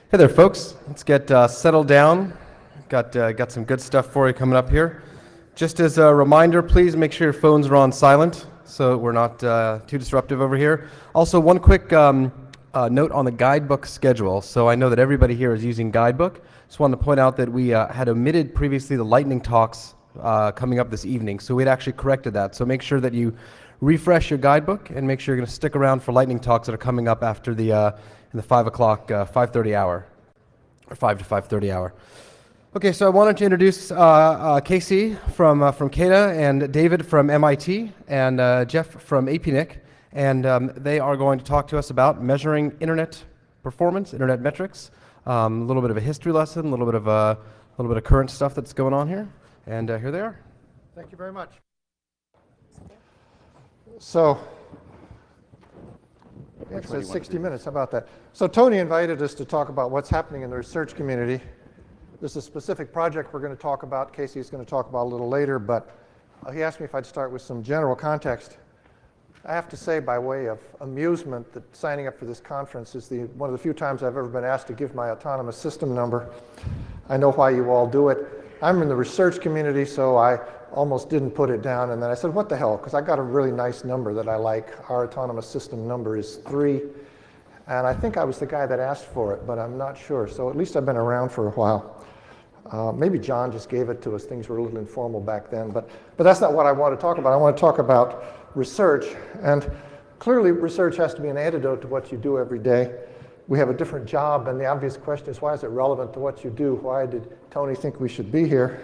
Hey there, folks. Let's get settled down. Got some good stuff for you coming up here. Just as a reminder, please make sure your phones are on silent so we're not too disruptive over here. Also, one quick note on the guidebook schedule. So I know that everybody here is using guidebook. Just wanted to point out that we had omitted previously the lightning talks coming up this evening. So we'd actually corrected that. So make sure that you refresh your guidebook and make sure you're going to stick around for lightning talks that are coming up after the in the 5 o'clock, 5:30 hour, or 5 to 5:30 hour. Okay, so I wanted to introduce Casey from CADA and David from MIT and Jeff from APNIC, and they are going to talk to us about measuring internet performance, internet metrics, a little bit of a history lesson, a little bit of current stuff that's going on here, and here they are. Thank you very much. So, it says 60 minutes. How about that? So Tony invited us to talk about what's happening in the research community. There's a specific project we're going to talk about. Casey's going to talk about a little later, but he asked me if I'd start with some general context. I have to say, by way of amusement, that signing up for this conference is one of the few times I've ever been asked to give my autonomous system number. I know why you all do it. I'm in the research community, so I almost didn't put it down, and then I said, what the hell, because I got a really nice number that I like. Our autonomous system number is 3, and I think I was the guy that asked for it, but I'm not sure, so at least I've been around for a while. Maybe John just gave it to us. Things were a little informal back then, but that's not what I want to talk about. I want to talk about research, and clearly research has to be an antidote to what you do every day. We have a different job, and the obvious question is, why is it relevant to what you do? Why did Tony think we should be here?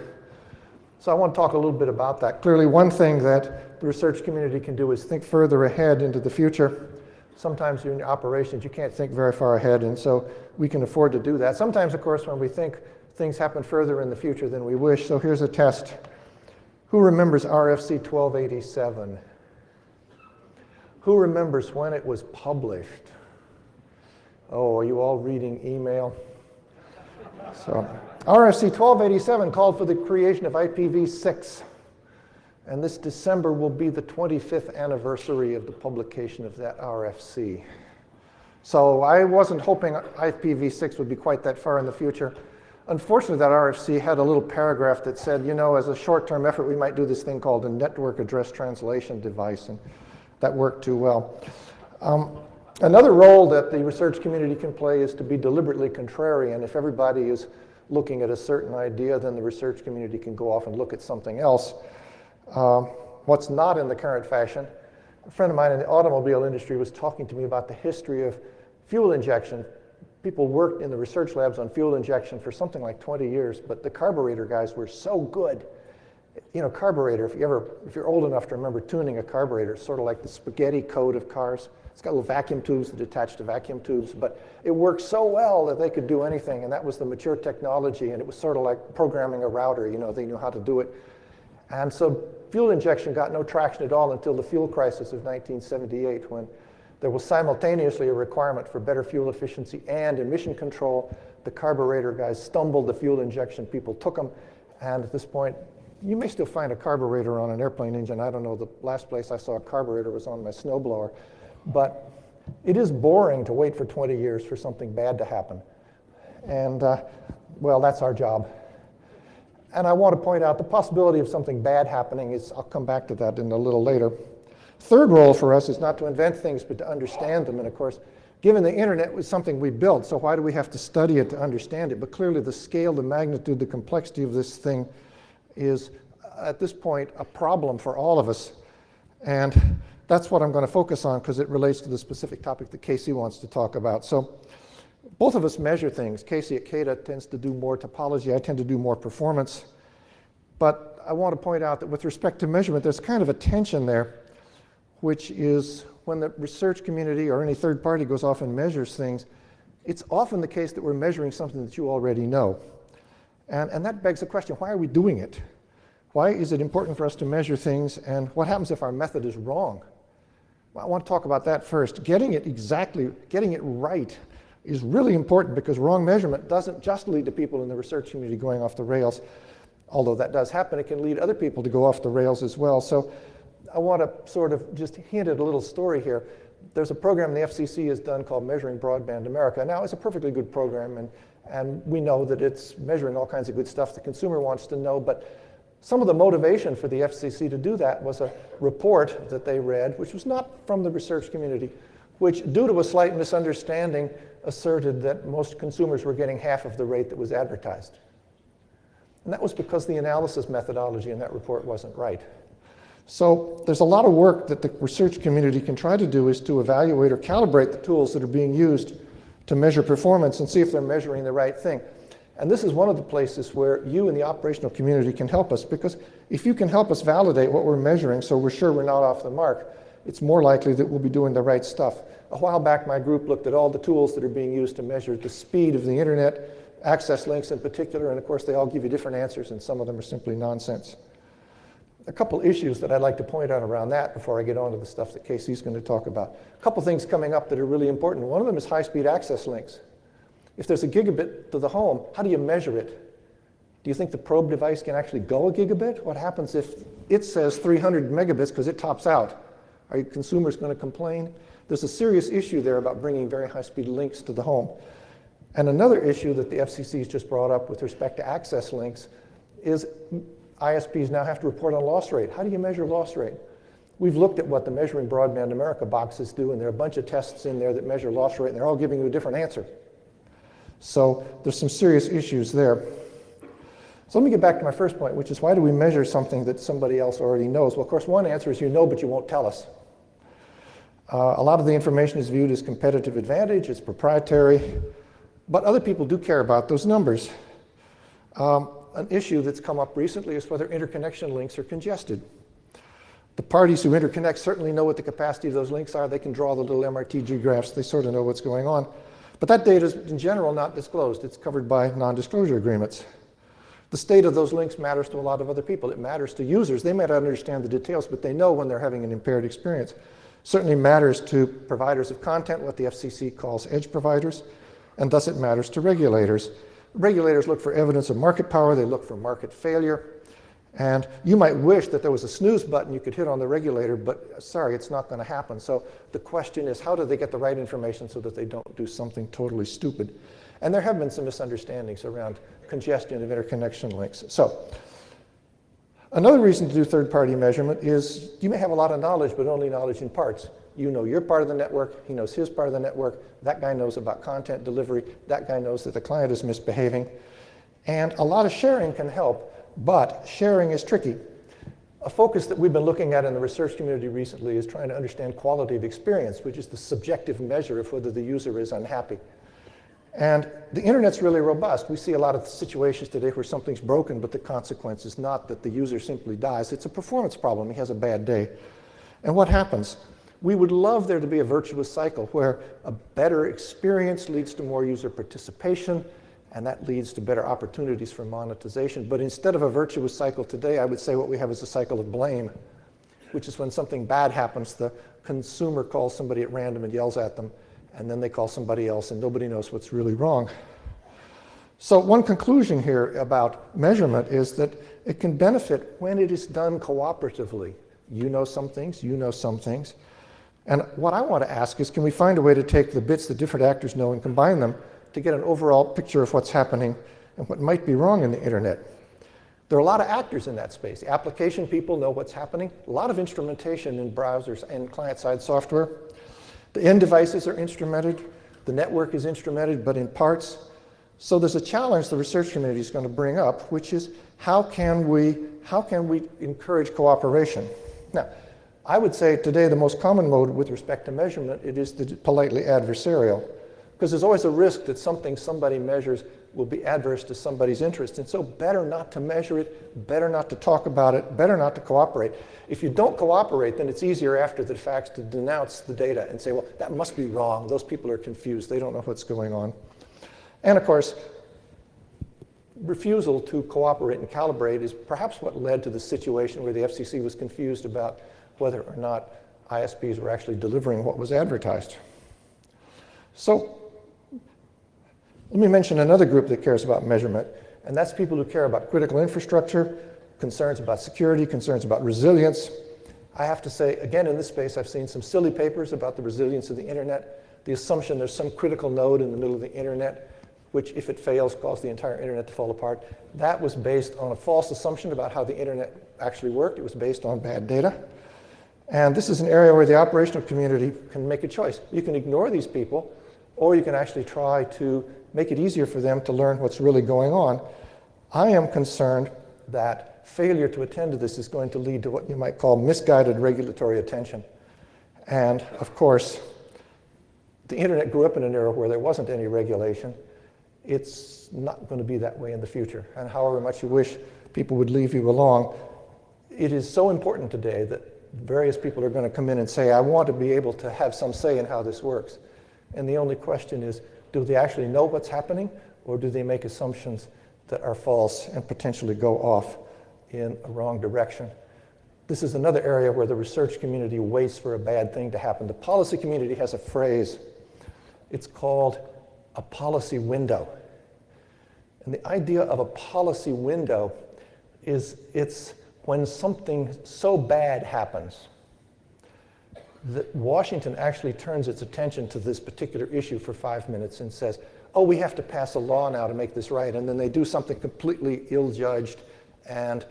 So I want to talk a little bit about that. Clearly, one thing that the research community can do is think further ahead into the future. Sometimes in your operations, you can't think very far ahead, and so we can afford to do that. Sometimes, of course, when we think things happen further in the future than we wish. So here's a test. Who remembers RFC 1287? Who remembers when it was published? Oh, are you all reading email? So RFC 1287 called for the creation of IPv6. And this December will be the 25th anniversary of the publication of that RFC. So I wasn't hoping IPv6 would be quite that far in the future. Unfortunately, that RFC had a little paragraph that said, you know, as a short-term effort, we might do this thing called a network address translation device, and that worked too well. Another role that the research community can play is to be deliberately contrarian. If everybody is looking at a certain idea, then the research community can go off and look at something else. What's not in the current fashion, a friend of mine in the automobile industry was talking to me about the history of fuel injection. People worked in the research labs on fuel injection for something like 20 years, but the carburetor guys were so good. You know, carburetor, if you're old enough to remember tuning a carburetor, it's sort of like the spaghetti code of cars. It's got little vacuum tubes that attach to vacuum tubes, but it worked so well that they could do anything, and that was the mature technology, and it was sort of like programming a router. You know, they knew how to do it. And so fuel injection got no traction at all until the fuel crisis of 1978, when there was simultaneously a requirement for better fuel efficiency and emission control. The carburetor guys stumbled, the fuel injection people took them, and at this point, you may still find a carburetor on an airplane engine. I don't know, the last place I saw a carburetor was on my snowblower. But it is boring to wait for 20 years for something bad to happen. And, well, that's our job. And I want to point out the possibility of something bad happening is, I'll come back to that in a little later. Third role for us is not to invent things, but to understand them. And of course, given the internet was something we built, so why do we have to study it to understand it? But clearly the scale, the magnitude, the complexity of this thing is, at this point, a problem for all of us. And that's what I'm going to focus on because it relates to the specific topic that Casey wants to talk about. So both of us measure things. Casey at CADA tends to do more topology. I tend to do more performance. But I want to point out that with respect to measurement, there's kind of a tension there, which is when the research community or any third party goes off and measures things, it's often the case that we're measuring something that you already know. And that begs the question, why are we doing it? Why is it important for us to measure things, and what happens if our method is wrong? Well, I want to talk about that first. Getting it right is really important, because wrong measurement doesn't just lead to people in the research community going off the rails. Although that does happen, it can lead other people to go off the rails as well. So I want to sort of just hint at a little story here. there's a program the FCC has done called Measuring Broadband America. Now, it's a perfectly good program, and we know that it's measuring all kinds of good stuff the consumer wants to know, but some of the motivation for the FCC to do that was a report that they read, which was not from the research community, which, due to a slight misunderstanding, asserted that most consumers were getting half of the rate that was advertised. And that was because the analysis methodology in that report wasn't right. So there's a lot of work that the research community can try to do is to evaluate or calibrate the tools that are being used to measure performance and see if they're measuring the right thing. And this is one of the places where you in the operational community can help us, because if you can help us validate what we're measuring so we're sure we're not off the mark, it's more likely that we'll be doing the right stuff. A while back, my group looked at all the tools that are being used to measure the speed of the internet, access links in particular, and of course they all give you different answers, and some of them are simply nonsense. A couple issues that I'd like to point out around that before I get on to the stuff that Casey's going to talk about. A couple things coming up that are really important. One of them is high-speed access links. If there's a gigabit to the home, how do you measure it? Do you think the probe device can actually go a gigabit? What happens if it says 300 megabits because it tops out? Are consumers going to complain? There's a serious issue there about bringing very high-speed links to the home. And another issue that the FCC has just brought up with respect to access links is ISPs now have to report on loss rate. How do you measure loss rate? We've looked at what the Measuring Broadband America boxes do, and there are a bunch of tests in there that measure loss rate, and they're all giving you a different answer. So there's some serious issues there. So let me get back to my first point, which is why do we measure something that somebody else already knows? Well, of course, one answer is you know, but you won't tell us. A lot of the information is viewed as competitive advantage, it's proprietary, but other people do care about those numbers. An issue that's come up recently is whether interconnection links are congested. The parties who interconnect certainly know what the capacity of those links are. They can draw the little MRTG graphs. They sort of know what's going on. But that data is, in general, not disclosed. It's covered by non-disclosure agreements. The state of those links matters to a lot of other people. It matters to users. They may not understand the details, but they know when they're having an impaired experience. Certainly matters to providers of content, what the FCC calls edge providers, and thus it matters to regulators. Regulators look for evidence of market power. They look for market failure. And you might wish that there was a snooze button you could hit on the regulator, but sorry, it's not going to happen. So the question is, how do they get the right information so that they don't do something totally stupid? And there have been some misunderstandings around congestion of interconnection links. So another reason to do third-party measurement is you may have a lot of knowledge, but only knowledge in parts. You know your part of the network, he knows his part of the network, that guy knows about content delivery, that guy knows that the client is misbehaving. And a lot of sharing can help, but sharing is tricky. A focus that we've been looking at in the research community recently is trying to understand quality of experience, which is the subjective measure of whether the user is unhappy. And the internet's really robust. We see a lot of situations today where something's broken, but the consequence is not that the user simply dies. It's a performance problem. He has a bad day. And what happens? We would love there to be a virtuous cycle where a better experience leads to more user participation, and that leads to better opportunities for monetization. But instead of a virtuous cycle today, I would say what we have is a cycle of blame, which is when something bad happens, the consumer calls somebody at random and yells at them, and then they call somebody else, and nobody knows what's really wrong. So one conclusion here about measurement is that it can benefit when it is done cooperatively. You know some things, you know some things. And what I want to ask is, can we find a way to take the bits that different actors know and combine them to get an overall picture of what's happening and what might be wrong in the internet? There are a lot of actors in that space. The application people know what's happening. A lot of instrumentation in browsers and client-side software. The end devices are instrumented. The network is instrumented, but in parts. So there's a challenge the research community is going to bring up, which is how can we encourage cooperation? Now, I would say today the most common mode with respect to measurement, it is the politely adversarial. Because there's always a risk that something somebody measures will be adverse to somebody's interest. And so better not to measure it, better not to talk about it, better not to cooperate. If you don't cooperate, then it's easier after the fact to denounce the data and say, well, that must be wrong. Those people are confused. They don't know what's going on. And of course, refusal to cooperate and calibrate is perhaps what led to the situation where the FCC was confused about whether or not ISPs were actually delivering what was advertised. So let me mention another group that cares about measurement, and that's people who care about critical infrastructure, concerns about security, concerns about resilience. I have to say, again, in this space, I've seen some silly papers about the resilience of the internet, the assumption there's some critical node in the middle of the internet, which, if it fails, causes the entire internet to fall apart. That was based on a false assumption about how the internet actually worked. It was based on bad data. And this is an area where the operational community can make a choice. You can ignore these people, or you can actually try to make it easier for them to learn what's really going on. I am concerned that failure to attend to this is going to lead to what you might call misguided regulatory attention. And of course, the internet grew up in an era where there wasn't any regulation. It's not going to be that way in the future. And however much you wish people would leave you along, it is so important today that various people are going to come in and say, I want to be able to have some say in how this works. And the only question is, do they actually know what's happening, or do they make assumptions that are false and potentially go off in a wrong direction? This is another area where the research community waits for a bad thing to happen. The policy community has a phrase. It's called a policy window. And the idea of a policy window is it's when something so bad happens that Washington actually turns its attention to this particular issue for 5 minutes and says, oh, we have to pass a law now to make this right. And then they do something completely ill-judged and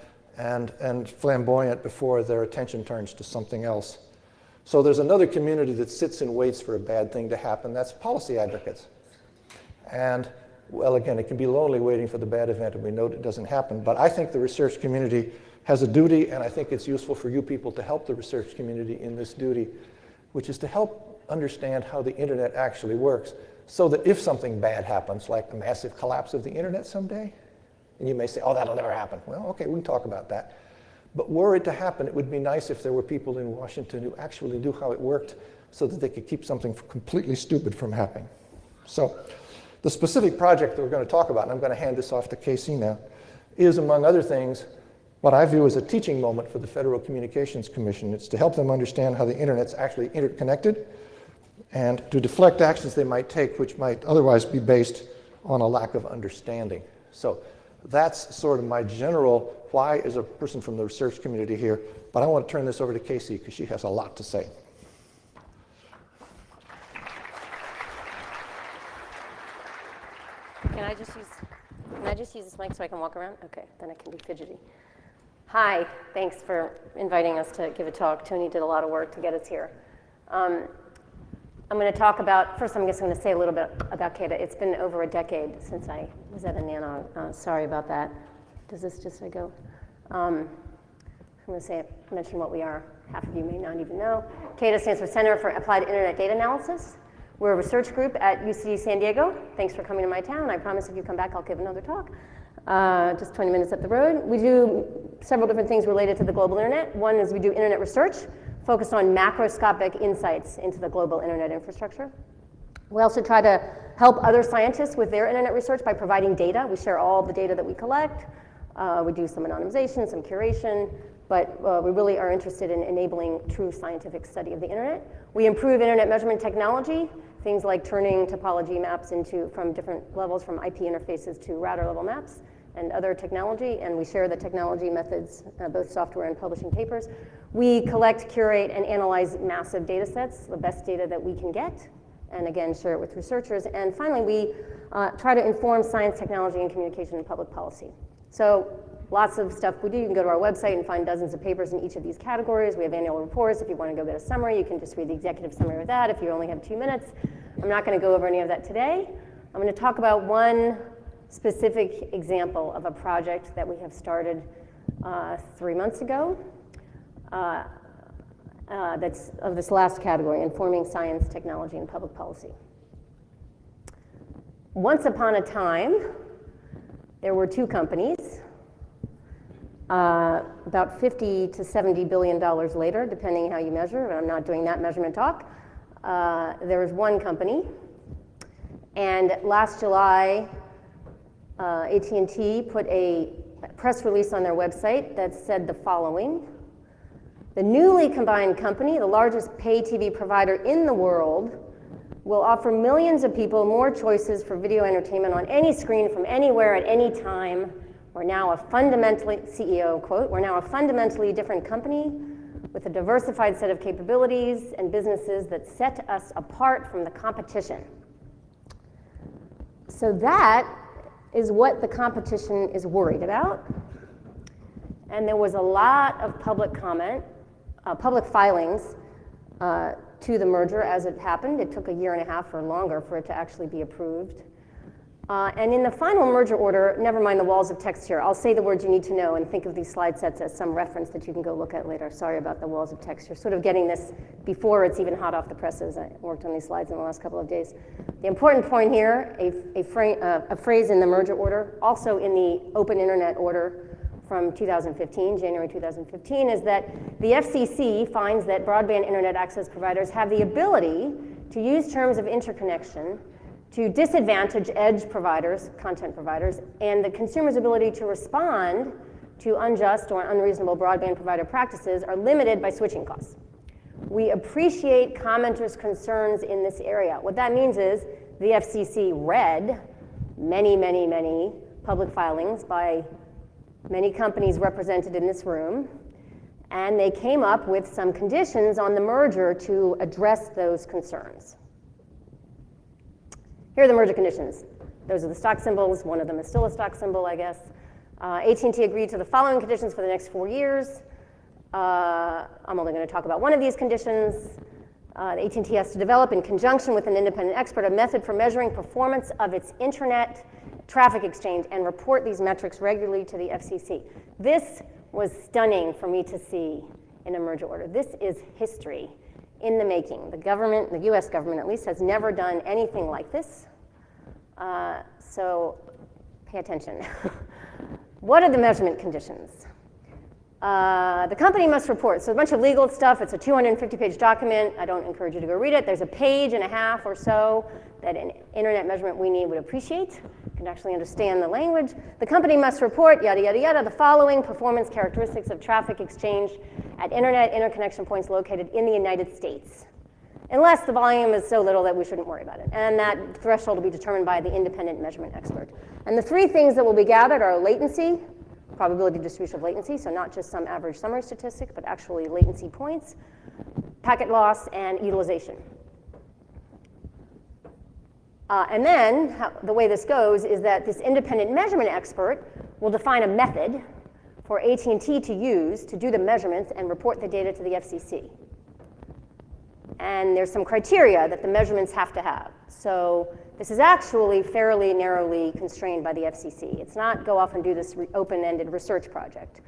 flamboyant before their attention turns to something else. So there's another community that sits and waits for a bad thing to happen. That's policy advocates. And, well, again, it can be lonely waiting for the bad event, and we know it doesn't happen. But I think the research community has a duty, and I think it's useful for you people to help the research community in this duty, which is to help understand how the internet actually works, so that if something bad happens, like a massive collapse of the internet someday, and you may say, oh, that'll never happen. Well, okay, we can talk about that. But were it to happen, it would be nice if there were people in Washington who actually knew how it worked so that they could keep something completely stupid from happening. So the specific project that we're going to talk about, and I'm going to hand this off to Casey now, is, among other things, what I view as a teaching moment for the Federal Communications Commission. It's to help them understand how the internet's actually interconnected and to deflect actions they might take which might otherwise be based on a lack of understanding. So that's sort of my general why as a person from the research community here, but I want to turn this over to Casey because she has a lot to say. Can I just use this mic so I can walk around? Okay, then I can be fidgety. Hi, thanks for inviting us to give a talk. Tony did a lot of work to get us here. I'm going to talk about, first I'm just going to say a little bit about CADA. It's been over a decade since I was at a NANOG. Sorry about that. Does this just go? I'm going to mention what we are. Half of you may not even know. CADA stands for Center for Applied Internet Data Analysis. We're a research group at UC San Diego. Thanks for coming to my town. I promise if you come back, I'll give another talk. Just 20 minutes up the road. We do several different things related to the global internet. One is we do internet research, focused on macroscopic insights into the global internet infrastructure. We also try to help other scientists with their internet research by providing data. We share all the data that we collect. We do some anonymization, some curation, but we really are interested in enabling true scientific study of the internet. We improve internet measurement technology, things like turning topology maps from different levels, from IP interfaces to router level maps and other technology, and we share the technology methods, both software and publishing papers. We collect, curate, and analyze massive data sets, the best data that we can get, and again, share it with researchers. And finally, we try to inform science, technology, and communication and public policy. So lots of stuff we do. You can go to our website and find dozens of papers in each of these categories. We have annual reports. If you want to go get a summary, you can just read the executive summary of that if you only have 2 minutes. I'm not going to go over any of that today. I'm going to talk about one specific example of a project that we have started 3 months ago that's of this last category, informing science, technology, and public policy. Once upon a time, there were 2 companies, about $50 to $70 billion later, depending how you measure, and I'm not doing that measurement talk. There was one company, and last July, AT&T put a press release on their website that said the following: the newly combined company, the largest pay TV provider in the world, will offer millions of people more choices for video entertainment on any screen from anywhere at any time. We're now a fundamentally, CEO quote, we're now a fundamentally different company. with a diversified set of capabilities and businesses that set us apart from the competition. So that is what the competition is worried about. And there was a lot of public comment, public filings to the merger as it happened. It took a year and a half or longer for it to actually be approved. And in the final merger order, never mind the walls of text here, I'll say the words you need to know and think of these slide sets as some reference that you can go look at later. Sorry about the walls of text. You're sort of getting this before it's even hot off the presses. I worked on these slides in the last couple of days. The important point here, a phrase in the merger order, also in the open internet order from 2015, January 2015, is that the FCC finds that broadband internet access providers have the ability to use terms of interconnection to disadvantage edge providers, content providers, and the consumer's ability to respond to unjust or unreasonable broadband provider practices are limited by switching costs. We appreciate commenters' concerns in this area. What that means is the FCC read many public filings by many companies represented in this room, and they came up with some conditions on the merger to address those concerns. Here are the merger conditions. Those are the stock symbols. One of them is still a stock symbol, I guess. AT&T agreed to the following conditions for the next 4 years. I'm only going to talk about one of these conditions. The AT&T has to develop, in conjunction with an independent expert, a method for measuring performance of its internet traffic exchange and report these metrics regularly to the FCC. This was stunning for me to see in a merger order. This is history in the making. The government, the US government at least, has never done anything like this. So pay attention. What are the measurement conditions? The company must report. So a bunch of legal stuff. It's a 250-page document. I don't encourage you to go read it. There's a page and a half or so that an internet measurement we need would appreciate. You can actually understand the language. The company must report, yada, yada, yada, the following performance characteristics of traffic exchange at internet interconnection points located in the United States, unless the volume is so little that we shouldn't worry about it. And that threshold will be determined by the independent measurement expert. And the three things that will be gathered are latency, probability distribution of latency, so not just some average summary statistic, but actually latency points, packet loss, and utilization. And then the way this goes is that this independent measurement expert will define a method for AT&T to use to do the measurements and report the data to the FCC. And there's some criteria that the measurements have to have. So this is actually fairly narrowly constrained by the FCC. It's not go off and do this open-ended research project.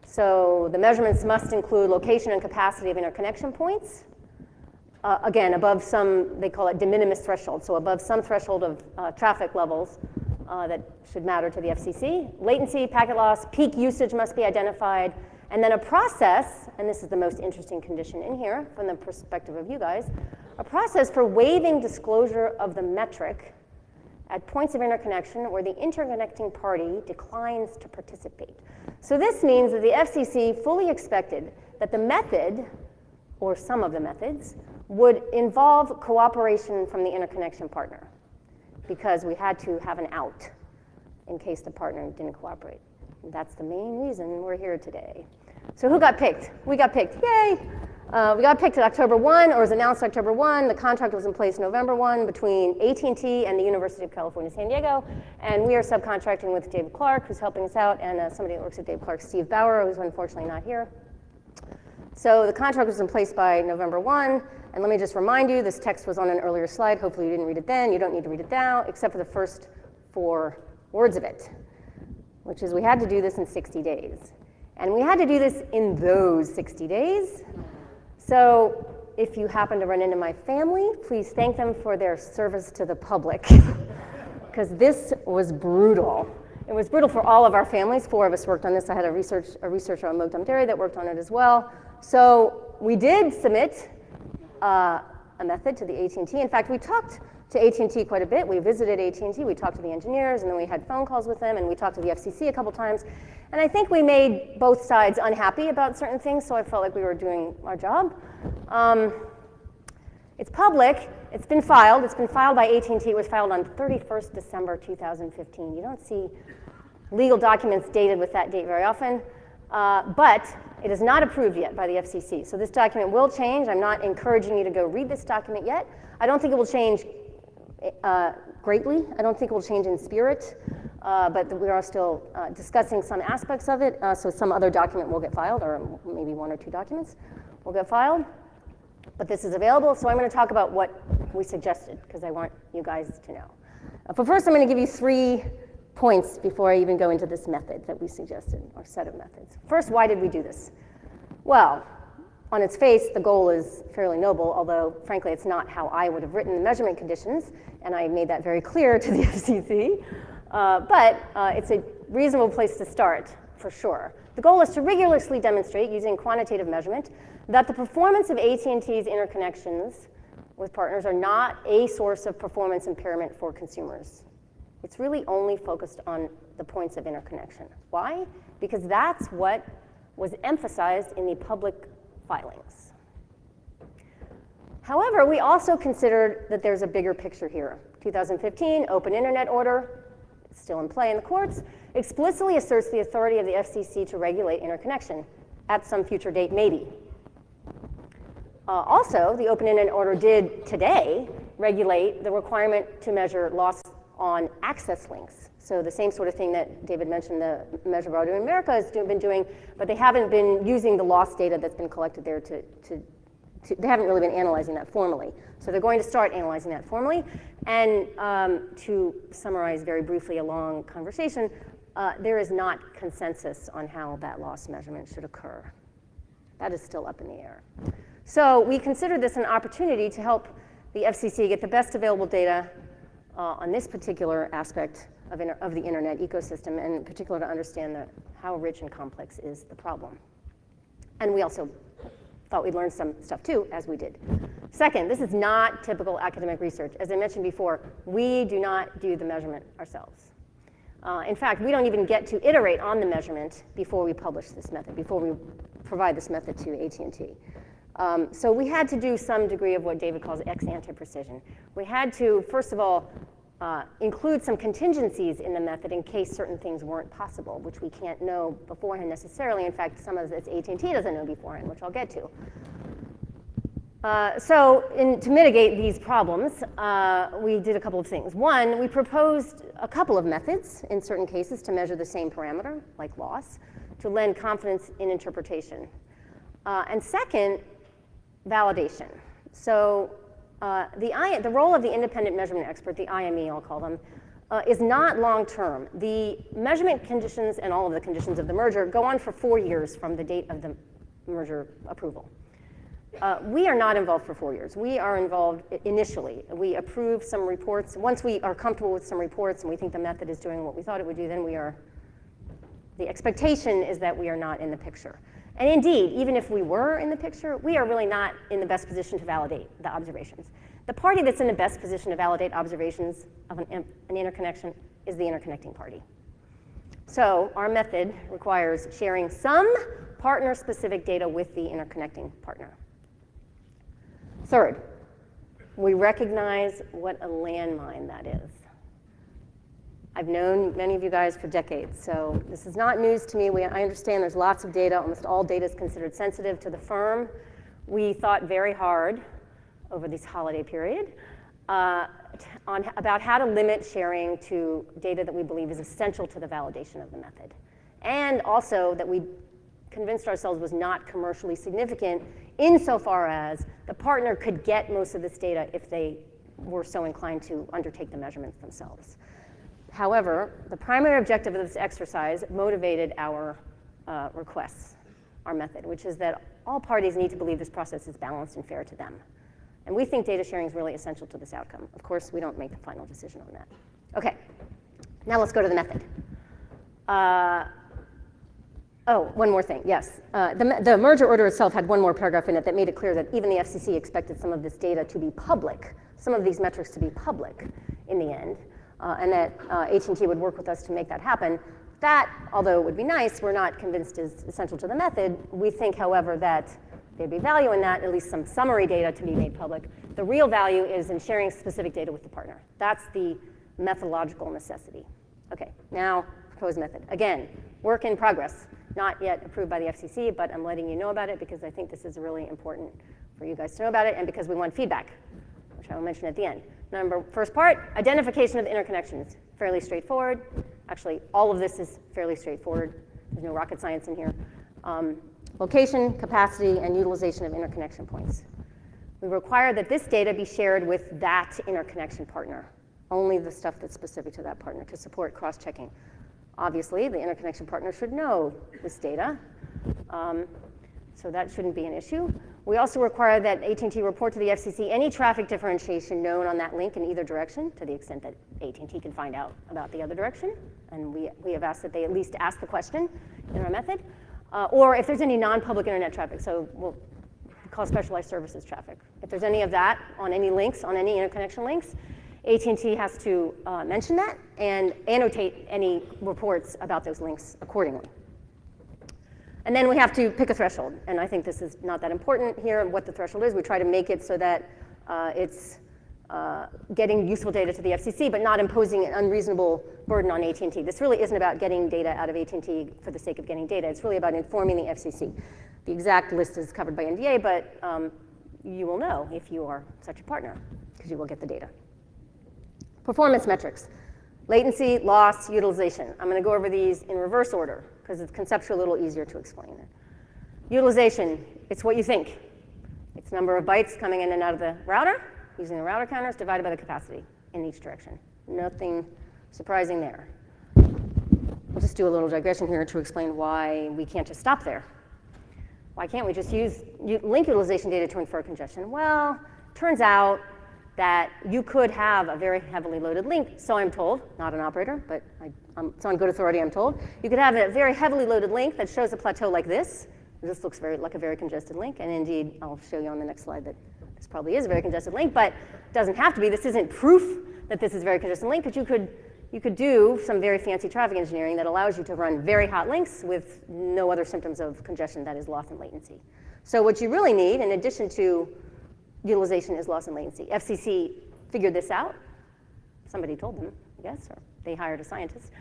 So the measurements must include location and capacity of interconnection points. Again, above some, they call it de minimis threshold, so above some threshold of traffic levels that should matter to the FCC. Latency, packet loss, peak usage must be identified, and then a process, and this is the most interesting condition in here from the perspective of you guys, a process for waiving disclosure of the metric at points of interconnection where the interconnecting party declines to participate. So this means that the FCC fully expected that the method, or some of the methods, would involve cooperation from the interconnection partner, because we had to have an out in case the partner didn't cooperate. And that's the main reason we're here today. So who got picked? We got picked, yay! We got picked at October 1, or was announced October 1. The contract was in place November 1 between AT&T and the University of California, San Diego. And we are subcontracting with Dave Clark, who's helping us out, and somebody that works at Dave Clark, Steve Bauer, who's unfortunately not here. So the contract was in place by November 1. And let me just remind you, this text was on an earlier slide. Hopefully you didn't read it then. You don't need to read it now, except for the first 4 words of it, which is we had to do this in 60 days. And we had to do this in those 60 days. So if you happen to run into my family, please thank them for their service to the public, because this was brutal. It was brutal for all of our families. 4 of us worked on this. I had a researcher on Motum Dairy that worked on it as well. So we did submit a method to the AT&T. In fact, we talked to AT&T quite a bit. We visited AT&T, we talked to the engineers, and then we had phone calls with them, and we talked to the FCC a couple times. And I think we made both sides unhappy about certain things, so I felt like we were doing our job. It's public. It's been filed. It's been filed by AT&T. It was filed on 31st December 2015. You don't see legal documents dated with that date very often. But it is not approved yet by the FCC. So this document will change. I'm not encouraging you to go read this document yet. I don't think it will change greatly. I don't think it will change in spirit, but we are still discussing some aspects of it. So some other document will get filed, or maybe 1 or 2 documents will get filed. But this is available, so I'm going to talk about what we suggested, because I want you guys to know. But first, I'm going to give you 3 points before I even go into this method that we suggested, or set of methods. First, why did we do this? Well, on its face, the goal is fairly noble, although, frankly, it's not how I would have written the measurement conditions, and I made that very clear to the FCC. But it's a reasonable place to start, for sure. The goal is to rigorously demonstrate, using quantitative measurement, that the performance of AT&T's interconnections with partners are not a source of performance impairment for consumers. It's really only focused on the points of interconnection. Why? Because that's what was emphasized in the public filings. However, we also considered that there's a bigger picture here. 2015, Open Internet Order, still in play in the courts, explicitly asserts the authority of the FCC to regulate interconnection at some future date, maybe. Also, the Open Internet Order did today regulate the requirement to measure loss on access links. So the same sort of thing that David mentioned the Measure of Audio in America has been doing, but they haven't been using the loss data that's been collected there they haven't really been analyzing that formally. So they're going to start analyzing that formally. And to summarize very briefly a long conversation, there is not consensus on how that loss measurement should occur. That is still up in the air. So we consider this an opportunity to help the FCC get the best available data on this particular aspect of the internet ecosystem, and in particular to understand how rich and complex is the problem. And we also thought we'd learn some stuff too, as we did. Second, this is not typical academic research. As I mentioned before, we do not do the measurement ourselves. In fact, we don't even get to iterate on the measurement before we publish this method, before we provide this method to AT&T. So we had to do some degree of what David calls ex ante precision. We had to, first of all, include some contingencies in the method in case certain things weren't possible, which we can't know beforehand necessarily. In fact, some of this AT&T doesn't know beforehand, which I'll get to. To mitigate these problems, we did a couple of things. One, we proposed a couple of methods in certain cases to measure the same parameter, like loss, to lend confidence in interpretation. And second, validation. So the role of the independent measurement expert, the IME I'll call them, is not long-term. The measurement conditions and all of the conditions of the merger go on for 4 years from the date of the merger approval. We are not involved for 4 years. We are involved initially. We approve some reports. Once we are comfortable with some reports and we think the method is doing what we thought it would do, then the expectation is that we are not in the picture. And indeed, even if we were in the picture, we are really not in the best position to validate the observations. The party that's in the best position to validate observations of an interconnection is the interconnecting party. So our method requires sharing some partner-specific data with the interconnecting partner. Third, we recognize what a landmine that is. I've known many of you guys for decades, so this is not news to me. I understand there's lots of data. Almost all data is considered sensitive to the firm. We thought very hard over this holiday period about how to limit sharing to data that we believe is essential to the validation of the method. And also that we convinced ourselves was not commercially significant insofar as the partner could get most of this data if they were so inclined to undertake the measurements themselves. However, the primary objective of this exercise motivated our requests, our method, which is that all parties need to believe this process is balanced and fair to them. And we think data sharing is really essential to this outcome. Of course, we don't make the final decision on that. Okay, now let's go to the method. One more thing, yes. The merger order itself had one more paragraph in it that made it clear that even the FCC expected some of this data to be public, some of these metrics to be public in the end. And that AT&T would work with us to make that happen. That, although it would be nice, we're not convinced is essential to the method. We think, however, that there'd be value in that, at least some summary data to be made public. The real value is in sharing specific data with the partner. That's the methodological necessity. Okay, now proposed method. Again, work in progress. not yet approved by the FCC, but I'm letting you know about it because I think this is really important for you guys to know about it, and because we want feedback, which I will mention at the end. First part, identification of the interconnections. Fairly straightforward. Actually, all of this is fairly straightforward. There's no rocket science in here. Location, capacity, and utilization of interconnection points. We require that this data be shared with that interconnection partner, only the stuff that's specific to that partner to support cross-checking. Obviously, the interconnection partner should know this data, so that shouldn't be an issue. We also require that AT&T report to the FCC any traffic differentiation known on that link in either direction, to the extent that AT&T can find out about the other direction, and we have asked that they at least ask the question in our method, or if there's any non-public internet traffic, so we'll call specialized services traffic. If there's any of that on any links, on any interconnection links, AT&T has to mention that and annotate any reports about those links accordingly. And then we have to pick a threshold, and I think this is not that important here, what the threshold is. We try to make it so that it's getting useful data to the FCC, but not imposing an unreasonable burden on AT&T. This really isn't about getting data out of AT&T for the sake of getting data. It's really about informing the FCC. The exact list is covered by NDA, but you will know if you are such a partner, because you will get the data. Performance metrics. Latency, loss, utilization. I'm going to go over these in reverse order, because it's conceptually a little easier to explain it. Utilization, it's what you think. It's number of bytes coming in and out of the router, using the router counters, divided by the capacity in each direction. Nothing surprising there. We'll just do a little digression here to explain why we can't just stop there. Why can't we just use link utilization data to infer congestion? Well, turns out that you could have a very heavily loaded link, so I'm told, not an operator, but it's on good authority, I'm told. You could have a very heavily loaded link that shows a plateau like this. This looks like a very congested link, and indeed, I'll show you on the next slide that this probably is a very congested link, but it doesn't have to be. This isn't proof that this is a very congested link, but you could do some very fancy traffic engineering that allows you to run very hot links with no other symptoms of congestion, that is loss in latency. So what you really need, in addition to utilization, is loss in latency. FCC figured this out. Somebody told them, I guess, or they hired a scientist.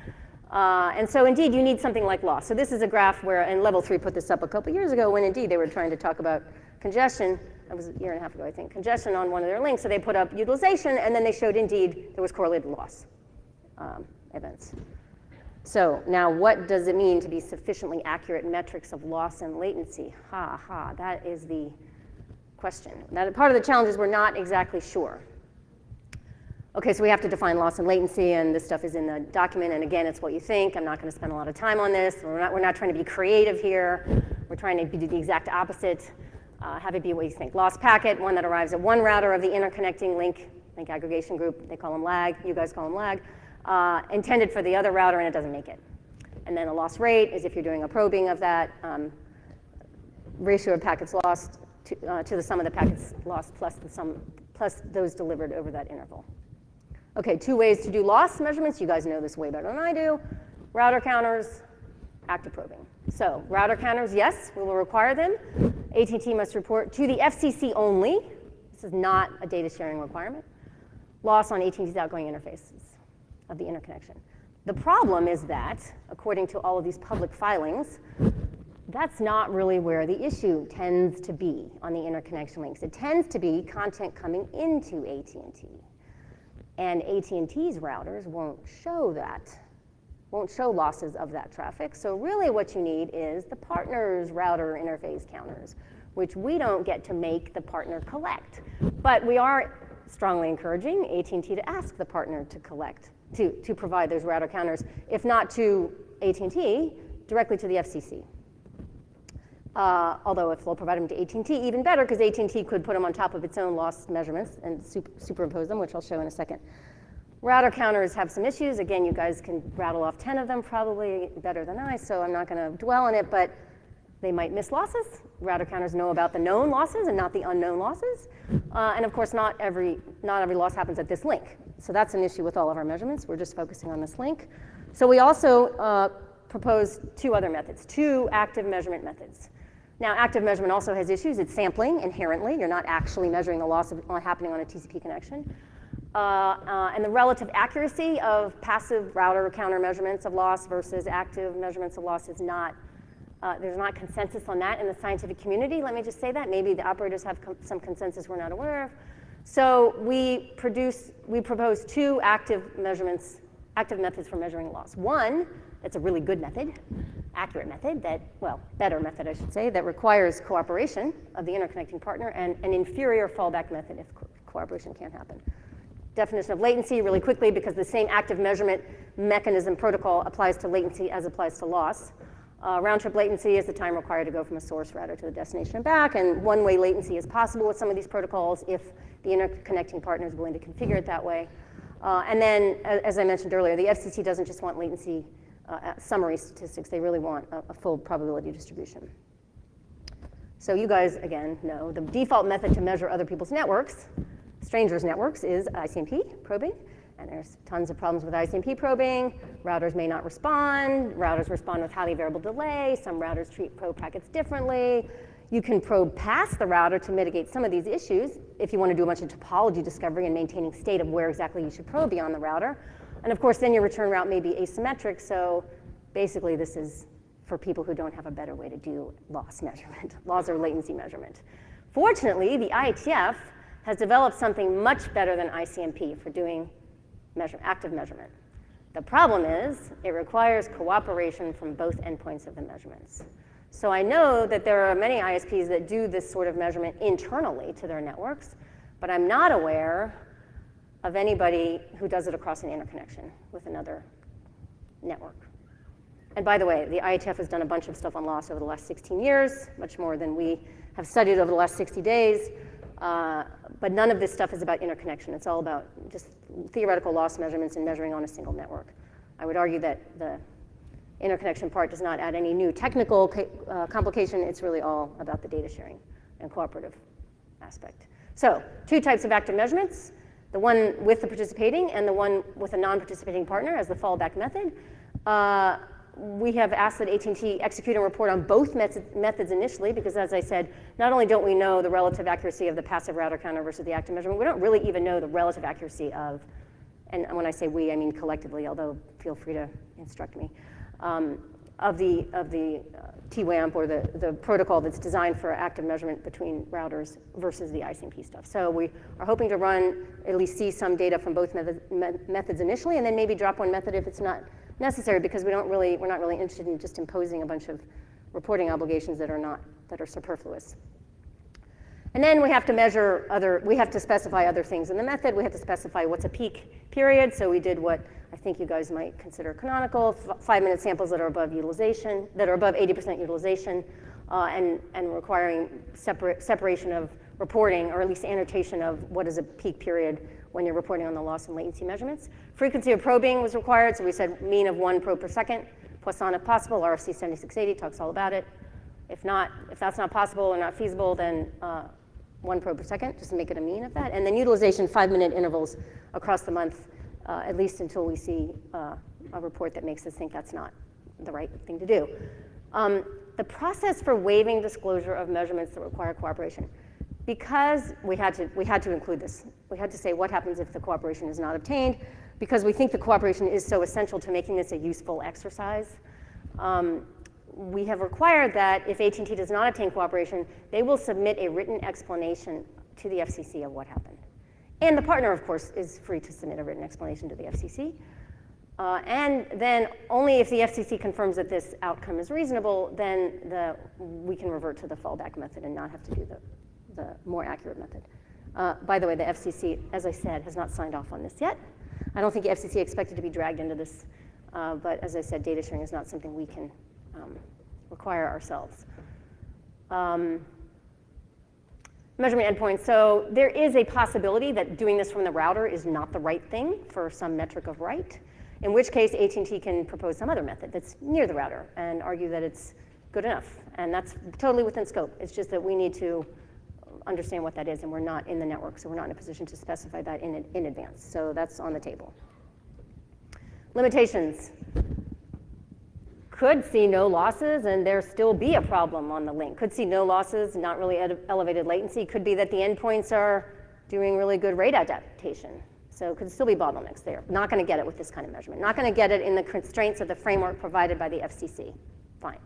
And so indeed, you need something like loss. So this is a graph where, and Level 3 put this up a couple years ago when indeed they were trying to talk about congestion. That was a year and a half ago, I think, congestion on one of their links. So they put up utilization, and then they showed indeed there was correlated loss events. So now what does it mean to be sufficiently accurate metrics of loss and latency? That is the question. Now, part of the challenge is we're not exactly sure. Okay, so we have to define loss and latency, and this stuff is in the document, and again, it's what you think. I'm not going to spend a lot of time on this. We're not trying to be creative here. We're trying to do the exact opposite. Have it be what you think. Loss packet, one that arrives at one router of the interconnecting link aggregation group. They call them lag. You guys call them lag. Intended for the other router, and it doesn't make it. And then a loss rate is if you're doing a probing of that ratio of packets lost to the sum of the packets lost plus those delivered over that interval. Okay, 2 ways to do loss measurements. You guys know this way better than I do. Router counters, active probing. So router counters, yes, we will require them. AT&T must report to the FCC only. This is not a data sharing requirement. Loss on AT&T's outgoing interfaces of the interconnection. The problem is that, according to all of these public filings, that's not really where the issue tends to be on the interconnection links. It tends to be content coming into AT&T. And AT&T's routers won't show that, won't show losses of that traffic. So really what you need is the partner's router interface counters, which we don't get to make the partner collect. But we are strongly encouraging AT&T to ask the partner to collect, to provide those router counters, if not to AT&T, directly to the FCC. Although if they'll provide them to AT&T, even better, because AT&T could put them on top of its own loss measurements and superimpose them, which I'll show in a second. Router counters have some issues. Again, you guys can rattle off 10 of them, probably better than I, so I'm not going to dwell on it, but they might miss losses. Router counters know about the known losses and not the unknown losses. And of course, not every loss happens at this link. So that's an issue with all of our measurements. We're just focusing on this link. So we also propose 2 other methods, 2 active measurement methods. Now, active measurement also has issues. It's sampling inherently. You're not actually measuring the loss happening on a TCP connection. And the relative accuracy of passive router counter measurements of loss versus active measurements of loss is not There's not consensus on that in the scientific community. Let me just say that. Maybe the operators have some consensus we're not aware of. So we propose two active methods for measuring loss. One, that's a really good method, accurate method, better method, I should say, that requires cooperation of the interconnecting partner, and an inferior fallback method if cooperation can't happen. Definition of latency really quickly, because the same active measurement mechanism protocol applies to latency as applies to loss. Round-trip latency is the time required to go from a source router to the destination and back, and one-way latency is possible with some of these protocols if the interconnecting partner is willing to configure it that way. And then, as I mentioned earlier, the FCC doesn't just want latency summary statistics, they really want a full probability distribution. So you guys, again, know the default method to measure other people's networks, strangers' networks, is ICMP probing. And there's tons of problems with ICMP probing. Routers may not respond. Routers respond with highly variable delay. Some routers treat probe packets differently. You can probe past the router to mitigate some of these issues if you want to do a bunch of topology discovery and maintaining state of where exactly you should probe beyond the router. And of course, then your return route may be asymmetric. So basically, this is for people who don't have a better way to do loss measurement, loss or latency measurement. Fortunately, the IETF has developed something much better than ICMP for doing active measurement. The problem is it requires cooperation from both endpoints of the measurements. So I know that there are many ISPs that do this sort of measurement internally to their networks, but I'm not aware of anybody who does it across an interconnection with another network. And by the way, the IETF has done a bunch of stuff on loss over the last 16 years, much more than we have studied over the last 60 days. But none of this stuff is about interconnection. It's all about just theoretical loss measurements and measuring on a single network. I would argue that the interconnection part does not add any new technical complication. It's really all about the data sharing and cooperative aspect. So, two types of active measurements, the one with the participating and the one with a non-participating partner as the fallback method. We have asked that AT&T execute and report on both methods initially, because as I said, not only don't we know the relative accuracy of the passive router counter versus the active measurement, we don't really even know the relative accuracy of, and when I say we, I mean collectively, although feel free to instruct me, of the TWAMP or the protocol that's designed for active measurement between routers versus the ICMP stuff. So we are hoping to at least see some data from both methods initially, and then maybe drop one method if it's not necessary, because we're not really interested in just imposing a bunch of reporting obligations that are superfluous. And then we have to we have to specify other things in the method. We have to specify what's a peak period. So we did what I think you guys might consider canonical, 5-minute samples that are above utilization, that are above 80% utilization, and requiring separation of reporting, or at least annotation of what is a peak period when you're reporting on the loss and latency measurements. Frequency of probing was required, so we said mean of 1 probe per second. Poisson if possible, RFC 7680 talks all about it. If that's not possible or not feasible, then 1 probe per second, just to make it a mean of that. And then utilization 5-minute intervals across the month, at least until we see a report that makes us think that's not the right thing to do. The process for waiving disclosure of measurements that require cooperation, because we had to include this. We had to say what happens if the cooperation is not obtained, because we think the cooperation is so essential to making this a useful exercise. We have required that if AT&T does not obtain cooperation, they will submit a written explanation to the FCC of what happened. And the partner, of course, is free to submit a written explanation to the FCC. And then only if the FCC confirms that this outcome is reasonable, then we can revert to the fallback method and not have to do the more accurate method. By the way, the FCC, as I said, has not signed off on this yet. I don't think the FCC expected to be dragged into this, but as I said, data sharing is not something we can require ourselves. Measurement endpoints. So there is a possibility that doing this from the router is not the right thing for some metric of right, in which case AT&T can propose some other method that's near the router and argue that it's good enough. And that's totally within scope. It's just that we need to understand what that is, and we're not in the network, so we're not in a position to specify that in advance. So that's on the table. Limitations. Could see no losses and there still be a problem on the link. Could see no losses, not really elevated latency. Could be that the endpoints are doing really good rate adaptation. So could still be bottlenecks there. Not going to get it with this kind of measurement. Not going to get it in the constraints of the framework provided by the FCC. Fine.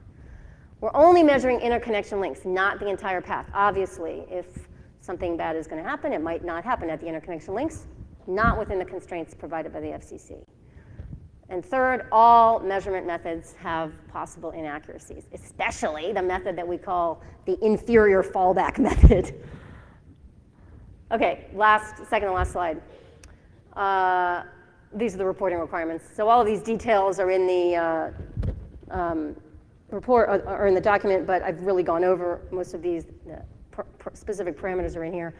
We're only measuring interconnection links, not the entire path. Obviously, if something bad is going to happen, it might not happen at the interconnection links, not within the constraints provided by the FCC. And third, all measurement methods have possible inaccuracies, especially the method that we call the inferior fallback method. Okay, second to last slide. These are the reporting requirements. So all of these details are in the report or in the document, but I've really gone over most of these. Specific parameters are in here.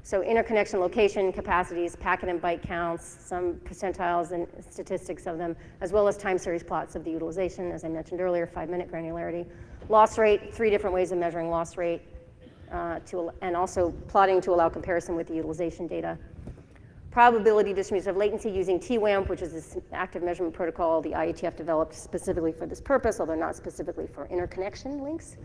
So interconnection location, capacities, packet and byte counts, some percentiles and statistics of them, as well as time series plots of the utilization, as I mentioned earlier, 5-minute granularity. Loss rate, 3 different ways of measuring loss rate, and also plotting to allow comparison with the utilization data. Probability distribution of latency using TWAMP, which is this active measurement protocol the IETF developed specifically for this purpose, although not specifically for interconnection links.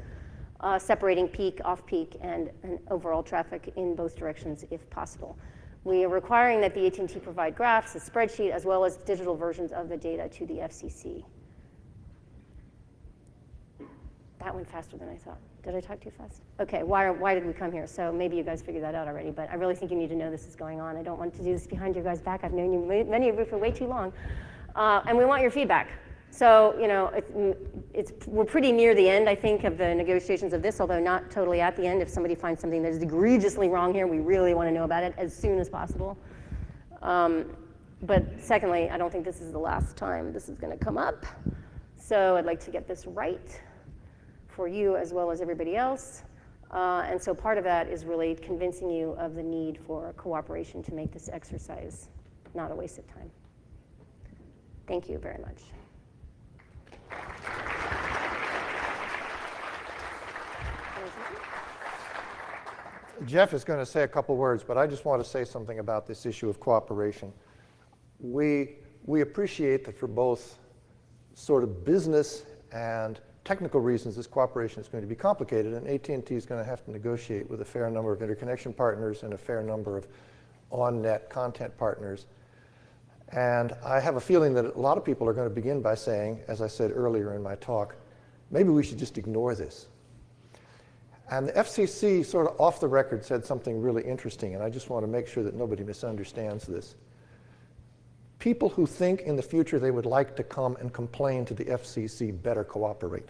Separating peak, off-peak, and overall traffic in both directions if possible. We are requiring that the AT&T provide graphs, a spreadsheet, as well as digital versions of the data to the FCC. That went faster than I thought. Did I talk too fast? Okay, why did we come here? So maybe you guys figured that out already, but I really think you need to know this is going on. I don't want to do this behind your guys' back. I've known you, many of you for way too long. And we want your feedback. So, you know, we're pretty near the end, I think, of the negotiations of this, although not totally at the end. If somebody finds something that is egregiously wrong here, we really want to know about it as soon as possible. But secondly, I don't think this is the last time this is going to come up. So I'd like to get this right for you as well as everybody else. And so part of that is really convincing you of the need for cooperation to make this exercise not a waste of time. Thank you very much. Jeff is going to say a couple words, but I just want to say something about this issue of cooperation. We appreciate that for both sort of business and technical reasons, this cooperation is going to be complicated, and AT&T is going to have to negotiate with a fair number of interconnection partners and a fair number of on-net content partners. And I have a feeling that a lot of people are going to begin by saying, as I said earlier in my talk, maybe we should just ignore this. And the FCC sort of off the record said something really interesting, and I just want to make sure that nobody misunderstands this. People who think in the future they would like to come and complain to the FCC better cooperate.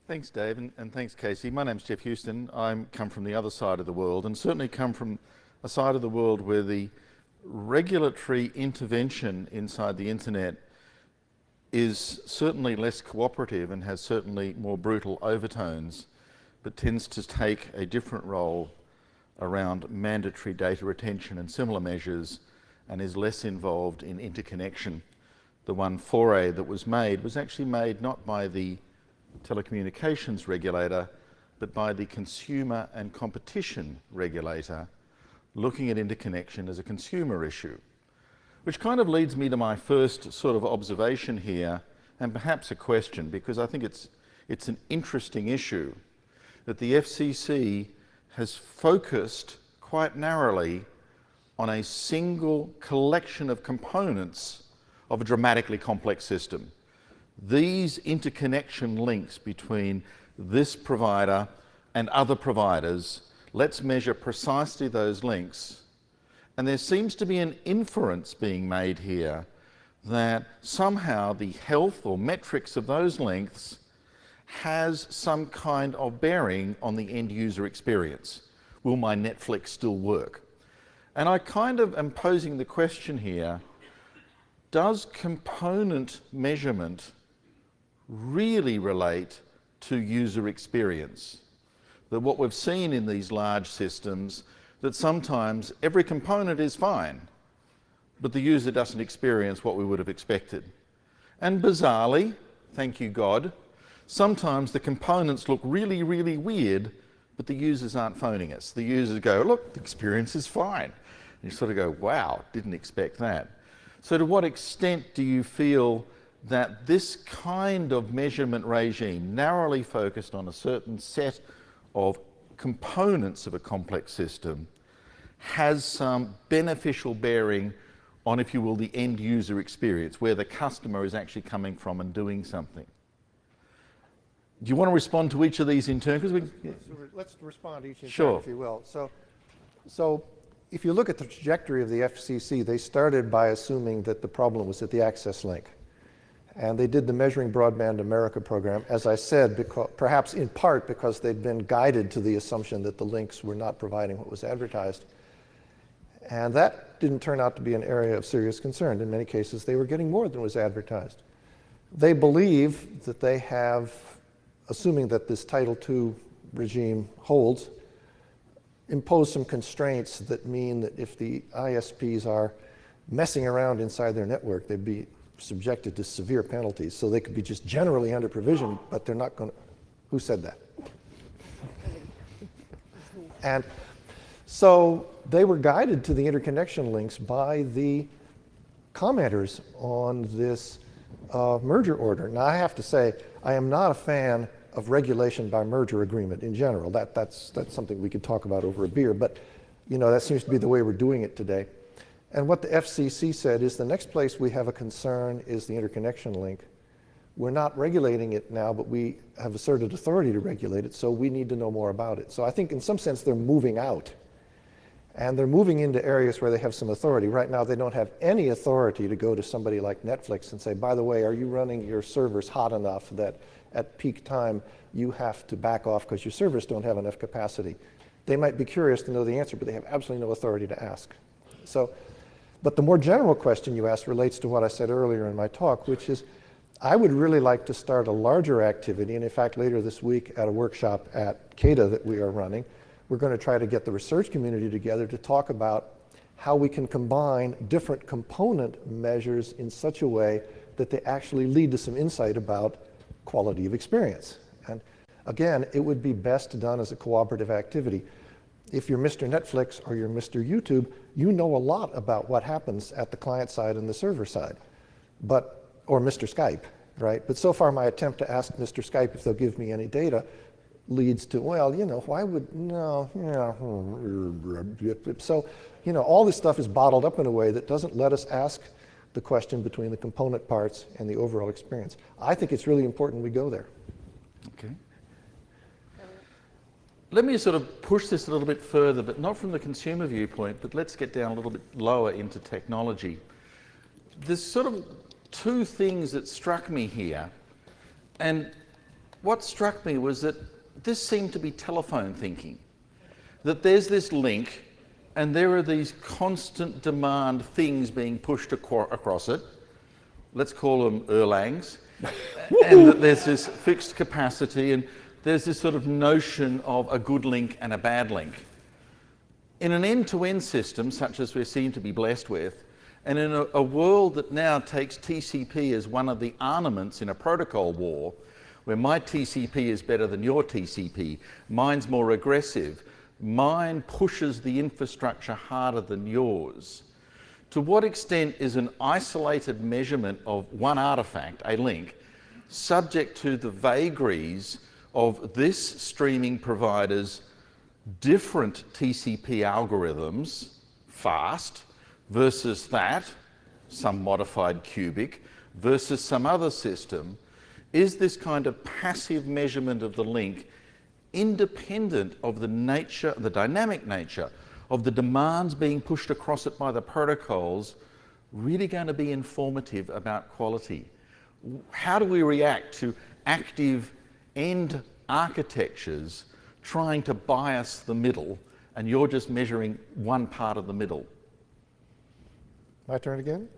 Thanks, Dave, and thanks, Casey. My name's Jeff Houston. I come from the other side of the world, and certainly come from a side of the world where the regulatory intervention inside the internet is certainly less cooperative and has certainly more brutal overtones, but tends to take a different role around mandatory data retention and similar measures, and is less involved in interconnection. The one foray that was actually made not by the telecommunications regulator, but by the consumer and competition regulator, looking at interconnection as a consumer issue. Which kind of leads me to my first sort of observation here, and perhaps a question, because I think it's an interesting issue, that the FCC has focused quite narrowly on a single collection of components of a dramatically complex system. These interconnection links between this provider and other providers, let's measure precisely those links. And there seems to be an inference being made here that somehow the health or metrics of those links has some kind of bearing on the end user experience. Will my Netflix still work? And I kind of am posing the question here, does component measurement really relate to user experience? That what we've seen in these large systems, that sometimes every component is fine, but the user doesn't experience what we would have expected. And bizarrely, thank you God, sometimes the components look really, really weird, but the users aren't phoning us. The users go, look, the experience is fine. And you sort of go, wow, didn't expect that. So to what extent do you feel that this kind of measurement regime, narrowly focused on a certain set of components of a complex system, has some beneficial bearing on, if you will, the end user experience, where the customer is actually coming from and doing something. Do you want to respond to each of these in turn? Let's respond each in Sure. turn, if you will. So if you look at the trajectory of the FCC, they started by assuming that the problem was at the access link. And they did the Measuring Broadband America program, as I said, perhaps in part because they'd been guided to the assumption that the links were not providing what was advertised. And that didn't turn out to be an area of serious concern. In many cases, they were getting more than was advertised. They believe that they have, assuming that this Title II regime holds, imposed some constraints that mean that if the ISPs are messing around inside their network, they'd be subjected to severe penalties. So they could be just generally under provision, but they're not going to. Who said that? And so they were guided to the interconnection links by the commenters on this merger order. Now, I have to say, I am not a fan of regulation by merger agreement in general. That's something we could talk about over a beer, but that seems to be the way we're doing it today. And what the FCC said is the next place we have a concern is the interconnection link. We're not regulating it now, but we have asserted authority to regulate it, so we need to know more about it. So I think in some sense they're moving out. And they're moving into areas where they have some authority. Right now they don't have any authority to go to somebody like Netflix and say, by the way, are you running your servers hot enough that at peak time you have to back off because your servers don't have enough capacity? They might be curious to know the answer, but they have absolutely no authority to ask. But the more general question you asked relates to what I said earlier in my talk, which is I would really like to start a larger activity, and in fact later this week at a workshop at CADA that we are running, we're going to try to get the research community together to talk about how we can combine different component measures in such a way that they actually lead to some insight about quality of experience. And again, it would be best done as a cooperative activity. If you're Mr. Netflix or you're Mr. YouTube, you know a lot about what happens at the client side and the server side, or Mr. Skype, right? But so far my attempt to ask Mr. Skype if they'll give me any data leads to, well, why would, no, so, all this stuff is bottled up in a way that doesn't let us ask the question between the component parts and the overall experience. I think it's really important we go there. Okay. Let me sort of push this a little bit further, but not from the consumer viewpoint, but let's get down a little bit lower into technology. There's sort of two things that struck me here, and what struck me was that this seemed to be telephone thinking, that there's this link and there are these constant demand things being pushed across it, let's call them Erlangs, and that there's this fixed capacity, and there's this sort of notion of a good link and a bad link. In an end-to-end system, such as we seem to be blessed with, and in a world that now takes TCP as one of the armaments in a protocol war, where my TCP is better than your TCP, mine's more aggressive, mine pushes the infrastructure harder than yours. To what extent is an isolated measurement of one artifact, a link, subject to the vagaries of this streaming provider's different TCP algorithms, fast, versus that, some modified cubic, versus some other system? Is this kind of passive measurement of the link independent of the nature, the dynamic nature of the demands being pushed across it by the protocols, really going to be informative about quality? How do we react to active end architectures trying to bias the middle, and you're just measuring one part of the middle? My turn again?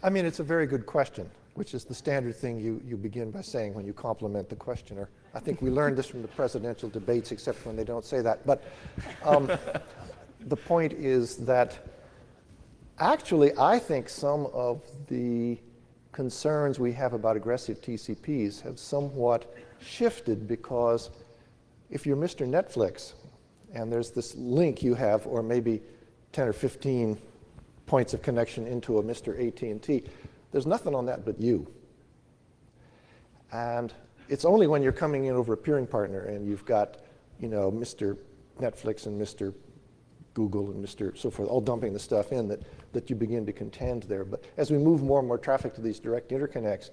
I mean, it's a very good question, which is the standard thing you begin by saying when you compliment the questioner. I think we learned this from the presidential debates, except when they don't say that. But the point is that actually, I think some of the concerns we have about aggressive TCPs have somewhat shifted, because if you're Mr. Netflix and there's this link you have, or maybe 10 or 15 points of connection into a Mr. AT&T, there's nothing on that but you. And it's only when you're coming in over a peering partner and you've got, Mr. Netflix and Mr. Google and Mr. so forth, all dumping the stuff in that you begin to contend there. But as we move more and more traffic to these direct interconnects,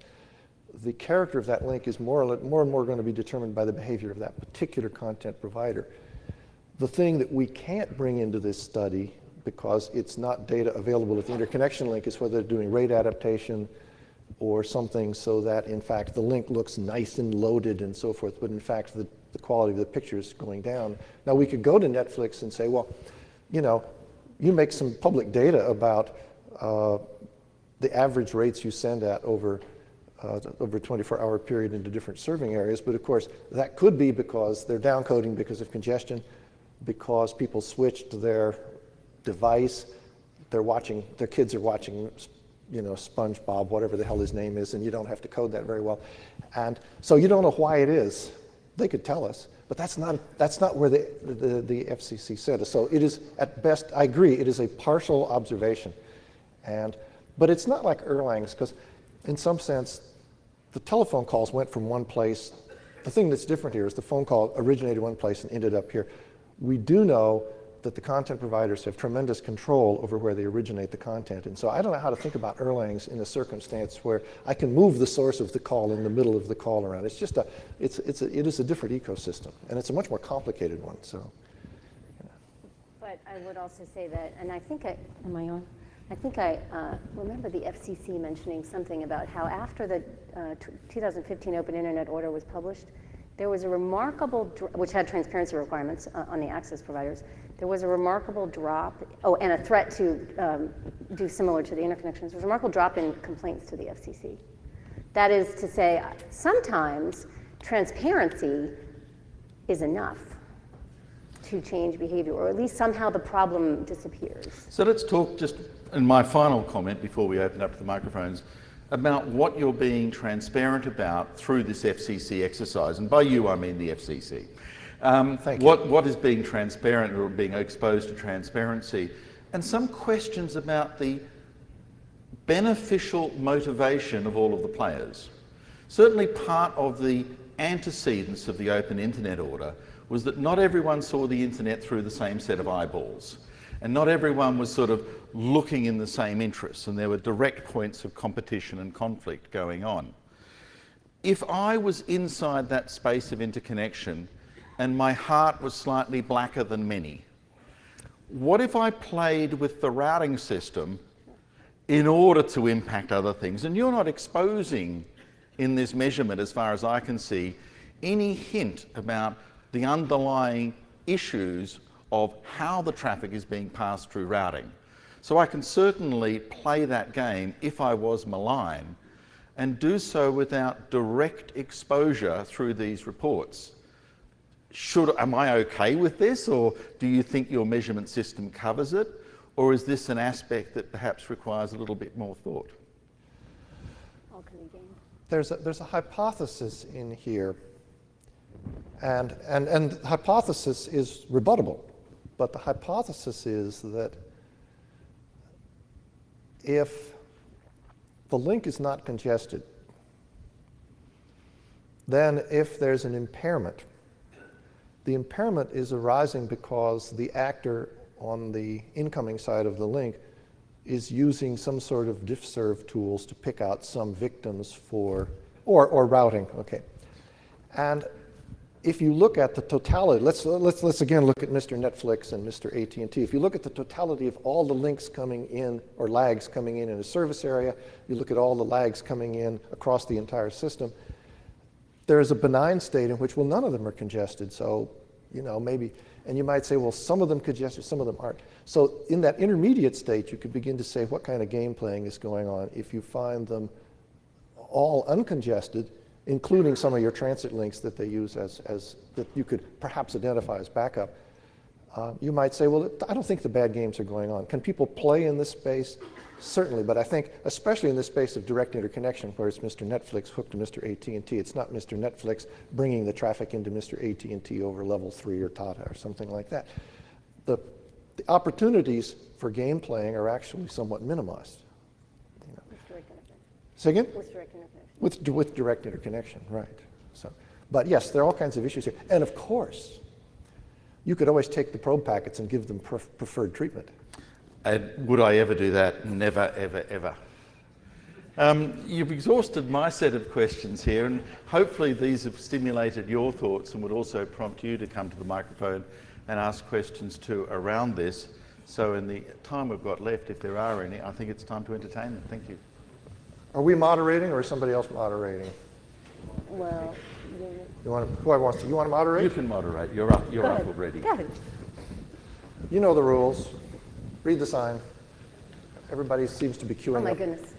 the character of that link is more and more going to be determined by the behavior of that particular content provider. The thing that we can't bring into this study, because it's not data available at the interconnection link, is whether they're doing rate adaptation or something so that, in fact, the link looks nice and loaded and so forth, but in fact, the quality of the picture is going down. Now, we could go to Netflix and say, well, you know, you make some public data about the average rates you send at over a 24-hour period into different serving areas, but of course, that could be because they're downcoding because of congestion, because people switched their device, their kids are watching, you know, SpongeBob, whatever the hell his name is, and you don't have to code that very well. And so you don't know why it is. They could tell us, but that's not where the FCC said us. So it is, at best, I agree, it is a partial observation. But it's not like Erlang's, because in some sense, the telephone calls went from one place. The thing that's different here is the phone call originated one place and ended up here. We do know that the content providers have tremendous control over where they originate the content. And so I don't know how to think about Erlang's in a circumstance where I can move the source of the call in the middle of the call around. It's just it is a different ecosystem, and it's a much more complicated one. So. But I would also say that, and I think am I on? I think I remember the FCC mentioning something about how after the 2015 Open Internet Order was published, there was a remarkable, which had transparency requirements on the access providers, there was a remarkable drop, and a threat to do similar to the interconnections, there was a remarkable drop in complaints to the FCC. That is to say, sometimes transparency is enough to change behavior, or at least somehow the problem disappears. So let's talk just in my final comment before we open up to the microphones about what you're being transparent about through this FCC exercise. And by you, I mean the FCC. Thank you. What is being transparent or being exposed to transparency? And some questions about the beneficial motivation of all of the players. Certainly part of the antecedents of the Open Internet Order was that not everyone saw the internet through the same set of eyeballs. And not everyone was sort of looking in the same interests, and there were direct points of competition and conflict going on. If I was inside that space of interconnection and my heart was slightly blacker than many, what if I played with the routing system in order to impact other things? And you're not exposing in this measurement, as far as I can see, any hint about the underlying issues of how the traffic is being passed through routing. So I can certainly play that game if I was malign and do so without direct exposure through these reports. Am I okay with this, or do you think your measurement system covers it? Or is this an aspect that perhaps requires a little bit more thought? There's a hypothesis in here, and the hypothesis is rebuttable. But the hypothesis is that if the link is not congested, then if there's an impairment, the impairment is arising because the actor on the incoming side of the link is using some sort of diff-serve tools to pick out some victims for, or routing, okay. And if you look at the totality, let's again look at Mr. Netflix and Mr. AT&T. If you look at the totality of all the links coming in, or lags coming in a service area, you look at all the lags coming in across the entire system, there is a benign state in which, well, none of them are congested. So, you know, maybe, and you might say, well, some of them congested, some of them aren't. So in that intermediate state, you could begin to say what kind of game playing is going on if you find them all uncongested, including some of your transit links that they use as that you could perhaps identify as backup. You might say, well, I don't think the bad games are going on. Can people play in this space? Certainly, but I think, especially in this space of direct interconnection, where it's Mr. Netflix hooked to Mr. AT&T, it's not Mr. Netflix bringing the traffic into Mr. AT&T over level 3 or Tata or something like that. The opportunities for game playing are actually somewhat minimized. You know. With direct interconnection. Say again? With direct interconnection. With direct interconnection, right. So, but yes, there are all kinds of issues here. And of course, you could always take the probe packets and give them preferred treatment. And would I ever do that? Never, ever, ever. You've exhausted my set of questions here, and hopefully these have stimulated your thoughts and would also prompt you to come to the microphone and ask questions too around this. So in the time we've got left, if there are any, I think it's time to entertain them. Thank you. Are we moderating or is somebody else moderating? Well, You want to, whoever wants to, you want to moderate? You can moderate. You're up already. go ahead. You know the rules. Read the sign. Everybody seems to be queuing Oh my up. goodness.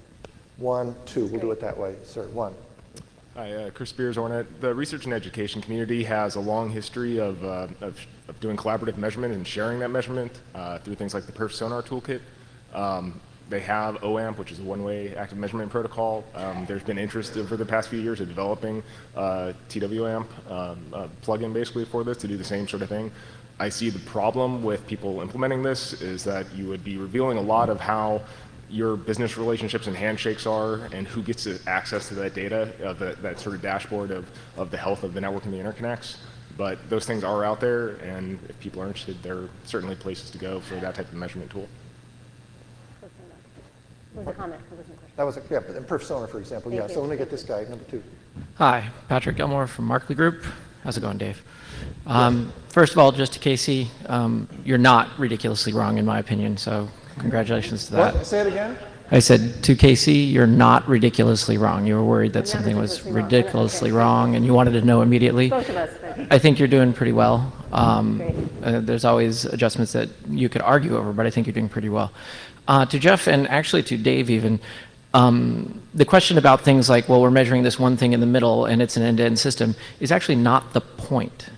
1, 2. We'll do it that way, sir. 1. Hi, Chris Spears, Ornet. The research and education community has a long history of doing collaborative measurement and sharing that measurement through things like the Perf Sonar Toolkit. They have OAMP, which is a one-way active measurement protocol. There's been interest over the past few years in developing TWAMP plugin basically for this to do the same sort of thing. I see the problem with people implementing this is that you would be revealing a lot of how your business relationships and handshakes are and who gets access to that data, that sort of dashboard of the health of the network and the interconnects. But those things are out there, and if people are interested, there are certainly places to go for that type of measurement tool. What was a comment? What was the question? That was, yeah, but in Perf Sonar, for example. Thank Yeah, you. so let me get this guy, number 2. Hi, Patrick Gilmore from Markley Group. How's it going, Dave? First of all, just to Casey, you're not ridiculously wrong in my opinion, so congratulations to that. What? Say it again? I said, to Casey, you're not ridiculously wrong. You were worried that I'm not something was ridiculously wrong. ridiculously Okay. wrong, and you wanted to know immediately. Both of us. But I think you're doing pretty well. Great. There's always adjustments that you could argue over, but I think you're doing pretty well. To Jeff, and actually to Dave even, the question about things like, well, we're measuring this one thing in the middle and it's an end-to-end system is actually not the point.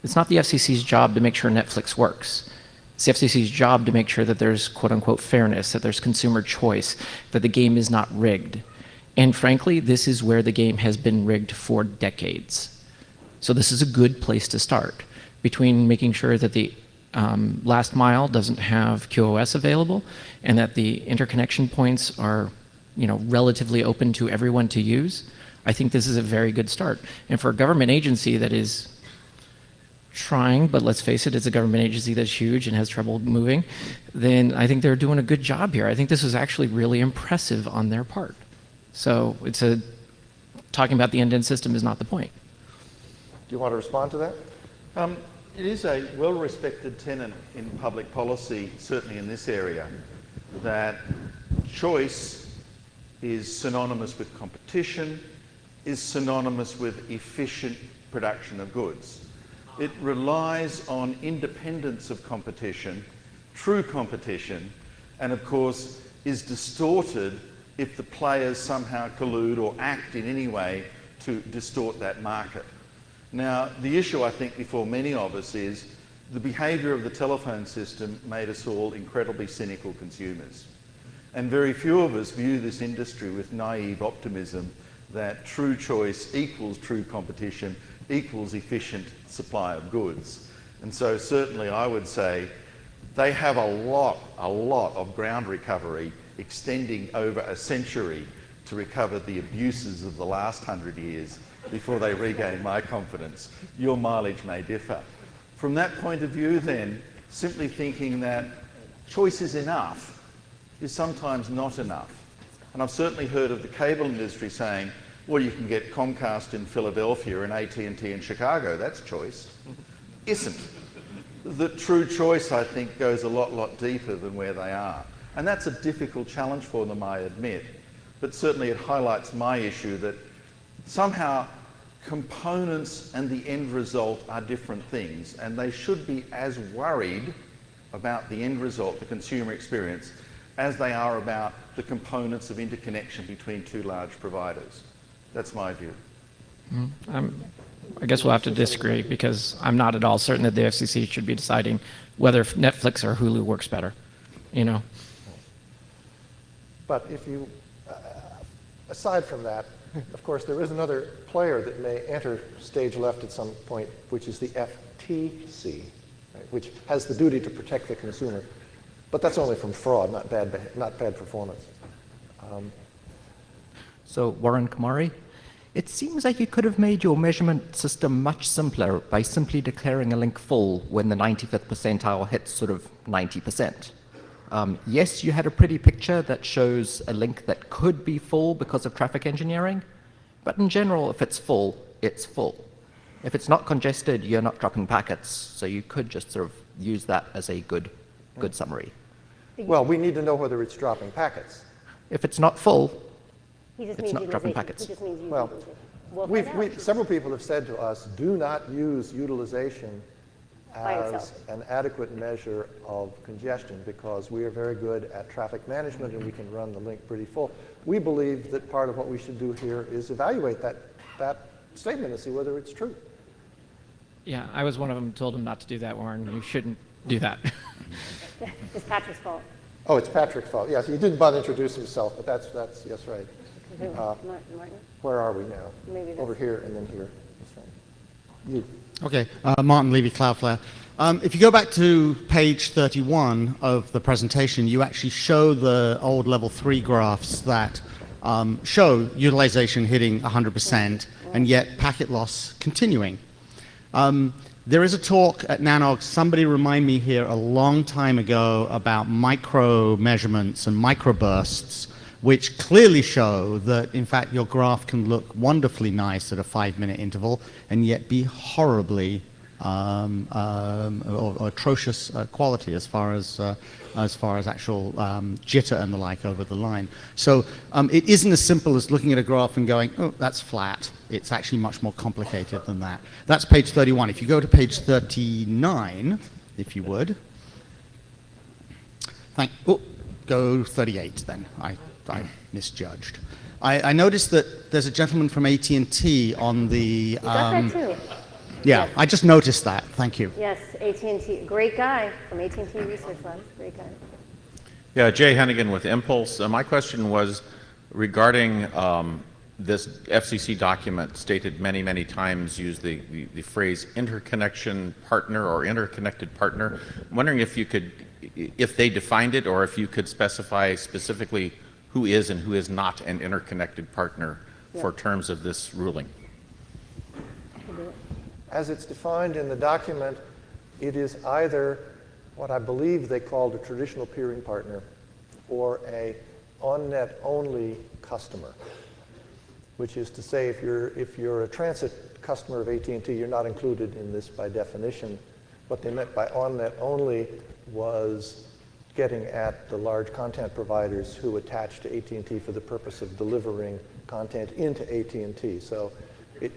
It's not the FCC's job to make sure Netflix works. It's the FCC's job to make sure that there's quote-unquote fairness, that there's consumer choice, that the game is not rigged. And frankly, this is where the game has been rigged for decades. So this is a good place to start, between making sure that the last mile doesn't have QoS available and that the interconnection points are relatively open to everyone to use. I think this is a very good start. And for a government agency that is trying, but let's face it, it's a government agency that's huge and has trouble moving, then I think they're doing a good job here. I think this is actually really impressive on their part. So talking about the end-to-end system is not the point. Do you want to respond to that? It is a well-respected tenet in public policy, certainly in this area, that choice is synonymous with competition, is synonymous with efficient production of goods. It relies on independence of competition, true competition, and of course is distorted if the players somehow collude or act in any way to distort that market. Now, the issue I think before many of us is the behaviour of the telephone system made us all incredibly cynical consumers. And very few of us view this industry with naive optimism that true choice equals true competition equals efficient supply of goods. And so certainly I would say they have a lot of ground recovery extending over a century to recover the abuses of the last 100 years before they regain my confidence. Your mileage may differ. From that point of view then, simply thinking that choice is enough is sometimes not enough. And I've certainly heard of the cable industry saying, well, you can get Comcast in Philadelphia and AT&T in Chicago, that's choice. Isn't. The true choice, I think, goes a lot deeper than where they are. And that's a difficult challenge for them, I admit. But certainly it highlights my issue that somehow components and the end result are different things, and they should be as worried about the end result, the consumer experience, as they are about the components of interconnection between two large providers. That's my view. I guess we'll have to disagree because I'm not at all certain that the FCC should be deciding whether Netflix or Hulu works better, But if you, aside from that, of course, there is another player that may enter stage left at some point, which is the FTC, right, which has the duty to protect the consumer. But that's only from fraud, not bad performance. So Warren Kamari, it seems like you could have made your measurement system much simpler by simply declaring a link full when the 95th percentile hits sort of 90%. Yes, you had a pretty picture that shows a link that could be full because of traffic engineering, but in general, if it's full, it's full. If it's not congested, you're not dropping packets, so you could just sort of use that as a good summary. Well, we need to know whether it's dropping packets. If it's not full, He just it's means not dropping utilization. packets. He just means Well, utilization. We'll find out. several people have said to us, do not use utilization By as itself. an adequate measure of congestion because we are very good at traffic management and we can run the link pretty full. We believe that part of what we should do here is evaluate that statement and see whether it's true. Yeah, I was one of them, told him not to do that, Warren. You shouldn't do that. It's Patrick's fault. Oh, it's Patrick's fault. Yes, he didn't bother to introduce himself, but that's yes, right. Martin? Where are we now? Maybe that's- Over here and then here. That's right. You. Okay, Martin Levy, Cloudflare. If you go back to page 31 of the presentation, you actually show the old level 3 graphs that show utilization hitting 100% and yet packet loss continuing. There is a talk at NANOG, somebody remind me here a long time ago about micro measurements and microbursts, which clearly show that, in fact, your graph can look wonderfully nice at a 5-minute interval and yet be horribly or atrocious quality as far as actual jitter and the like over the line. So it isn't as simple as looking at a graph and going, oh, that's flat. It's actually much more complicated than that. That's page 31. If you go to page 39, if you would. Go 38 then. I misjudged. I noticed that there's a gentleman from AT&T on the... You got that too. Yeah, Yes. I just noticed that. Thank you. Yes, AT&T. Great guy from AT&T Research Labs. Great guy. Yeah, Jay Hennigan with Impulse. My question was regarding this FCC document stated many, many times, used the phrase interconnection partner or interconnected partner. I'm wondering if you could, if they defined it or if you could specify specifically who is and who is not an interconnected partner for terms of this ruling. As it's defined in the document, it is either what I believe they called a traditional peering partner or a on-net only customer, which is to say if you're a transit customer of AT&T, you're not included in this by definition. What they meant by on-net only was getting at the large content providers who attach to AT&T for the purpose of delivering content into AT&T. So it,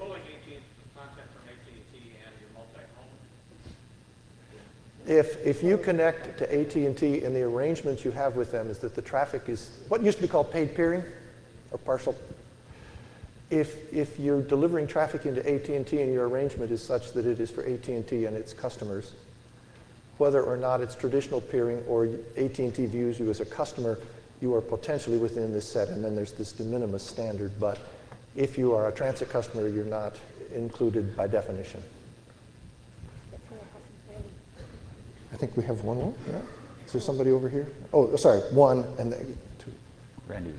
If you connect to AT&T and the arrangements you have with them is that the traffic is what used to be called paid peering or partial. If you're delivering traffic into AT&T and your arrangement is such that it is for AT&T and its customers, whether or not it's traditional peering or AT&T views you as a customer, you are potentially within this set. And then there's this de minimis standard. But if you are a transit customer, you're not included by definition. I think we have one more. Yeah. Is there somebody over here? Oh, sorry, one and then two. Randy.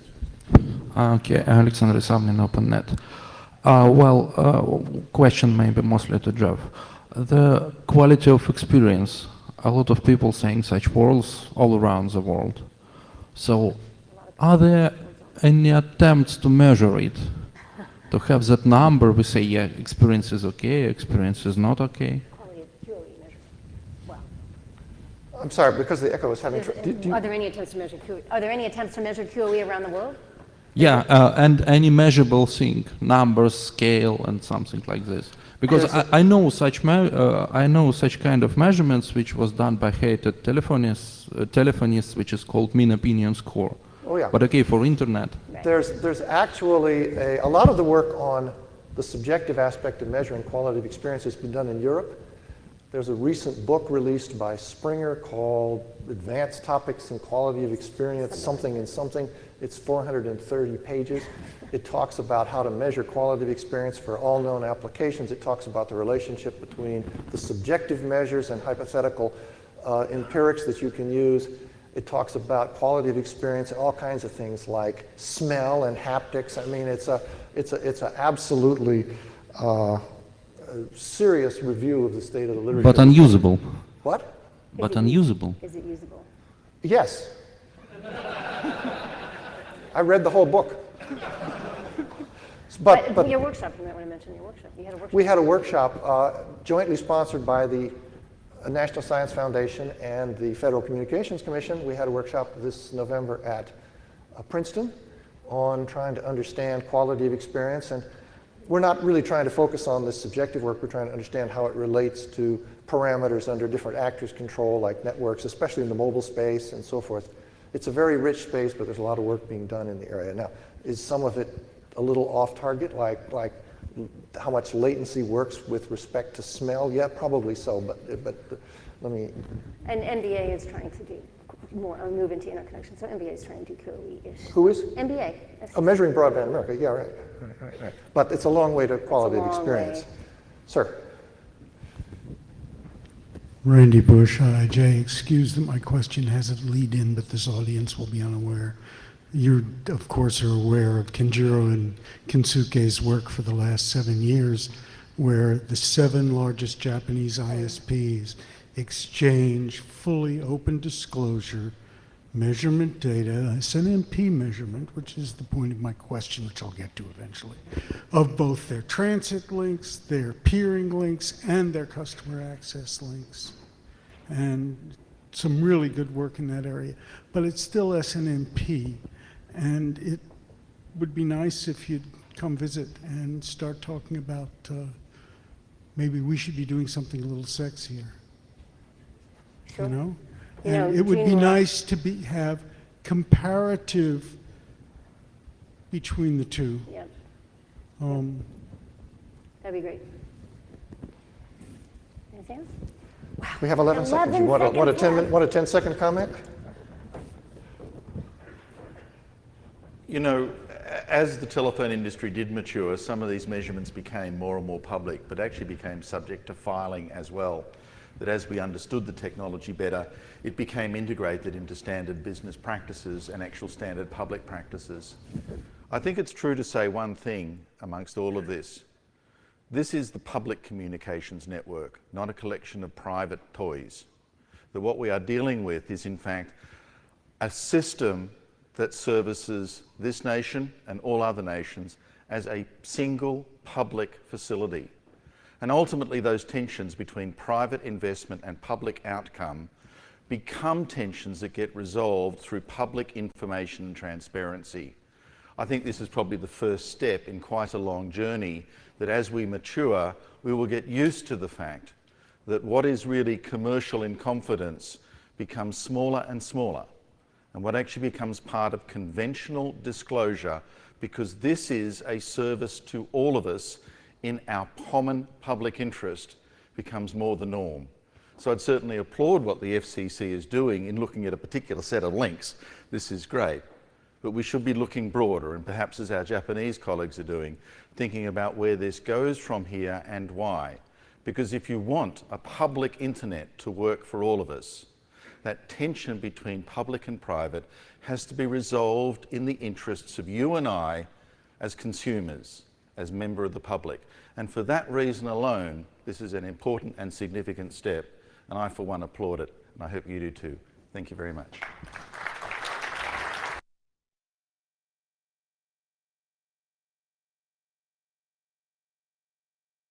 Okay, Alexander Savlin, OpenNet. Question maybe mostly to Jeff. The quality of experience, a lot of people saying such worlds all around the world. So are there any attempts to measure it? To have that number, we say, yeah, experience is okay, experience is not okay. I'm sorry, because the echo is having trouble. Are there any attempts to measure QoE? Are there any attempts to measure QoE around the world? Yeah, and any measurable thing, numbers, scale, and something like this. Because I know such kind of measurements which was done by hated telephonists, which is called mean opinion score. Oh yeah. But okay, for internet. There's actually a lot of the work on the subjective aspect of measuring quality of experience has been done in Europe. There's a recent book released by Springer called Advanced Topics in Quality of Experience, something and something. It's 430 pages. It talks about how to measure quality of experience for all known applications. It talks about the relationship between the subjective measures and hypothetical empirics that you can use. It talks about quality of experience and all kinds of things like smell and haptics. I mean, it's it's an absolutely serious review of the state of the literature. But unusable. What? But unusable. Is it usable? Yes. I read the whole book. But your workshop, you might want to mention your workshop. You had a workshop. We had a workshop jointly sponsored by the National Science Foundation and the Federal Communications Commission. We had a workshop this November at Princeton on trying to understand quality of experience. And we're not really trying to focus on this subjective work. We're trying to understand how it relates to parameters under different actors' control, like networks, especially in the mobile space and so forth. It's a very rich space, but there's a lot of work being done in the area. Now, is some of it a little off target, like how much latency works with respect to smell? Yeah, probably so, but let me... And NBA is trying to do more, move into interconnection. So NBA is trying to do QoE-ish. Who is? NBA. Measuring Broadband America, yeah, right. But it's a long way to quality of experience. Way. Sir. Randy Bush, Jay, excuse that my question has a lead in, but this audience will be unaware. You, of course, are aware of Kenjiro and Kensuke's work for the last 7 years, where the 7 largest Japanese ISPs exchange fully open disclosure measurement data, SNMP measurement, which is the point of my question, which I'll get to eventually, of both their transit links, their peering links, and their customer access links. And some really good work in that area. But it's still SNMP, and it would be nice if you'd come visit and start talking about maybe we should be doing something a little sexier. Sure. You know? You know, And it would be Gene, nice to have comparative between the two. Yeah, that'd be great. Anything else? We have 11 seconds. You want a 10-second comment? You know, as the telephone industry did mature, some of these measurements became more and more public, but actually became subject to filing as well. That as we understood the technology better, it became integrated into standard business practices and actual standard public practices. I think it's true to say one thing amongst all of this. This is the public communications network, not a collection of private toys. That what we are dealing with is, in fact, a system that services this nation and all other nations as a single public facility. And ultimately, those tensions between private investment and public outcome become tensions that get resolved through public information and transparency. I think this is probably the first step in quite a long journey that as we mature, we will get used to the fact that what is really commercial in confidence becomes smaller and smaller, and what actually becomes part of conventional disclosure, because this is a service to all of us in our common public interest, becomes more the norm. So I'd certainly applaud what the FCC is doing in looking at a particular set of links. This is great. But we should be looking broader, and perhaps as our Japanese colleagues are doing, thinking about where this goes from here and why. Because if you want a public internet to work for all of us, that tension between public and private has to be resolved in the interests of you and I as consumers, as member of the public. And for that reason alone, this is an important and significant step, and I for one applaud it, and I hope you do too. Thank you very much.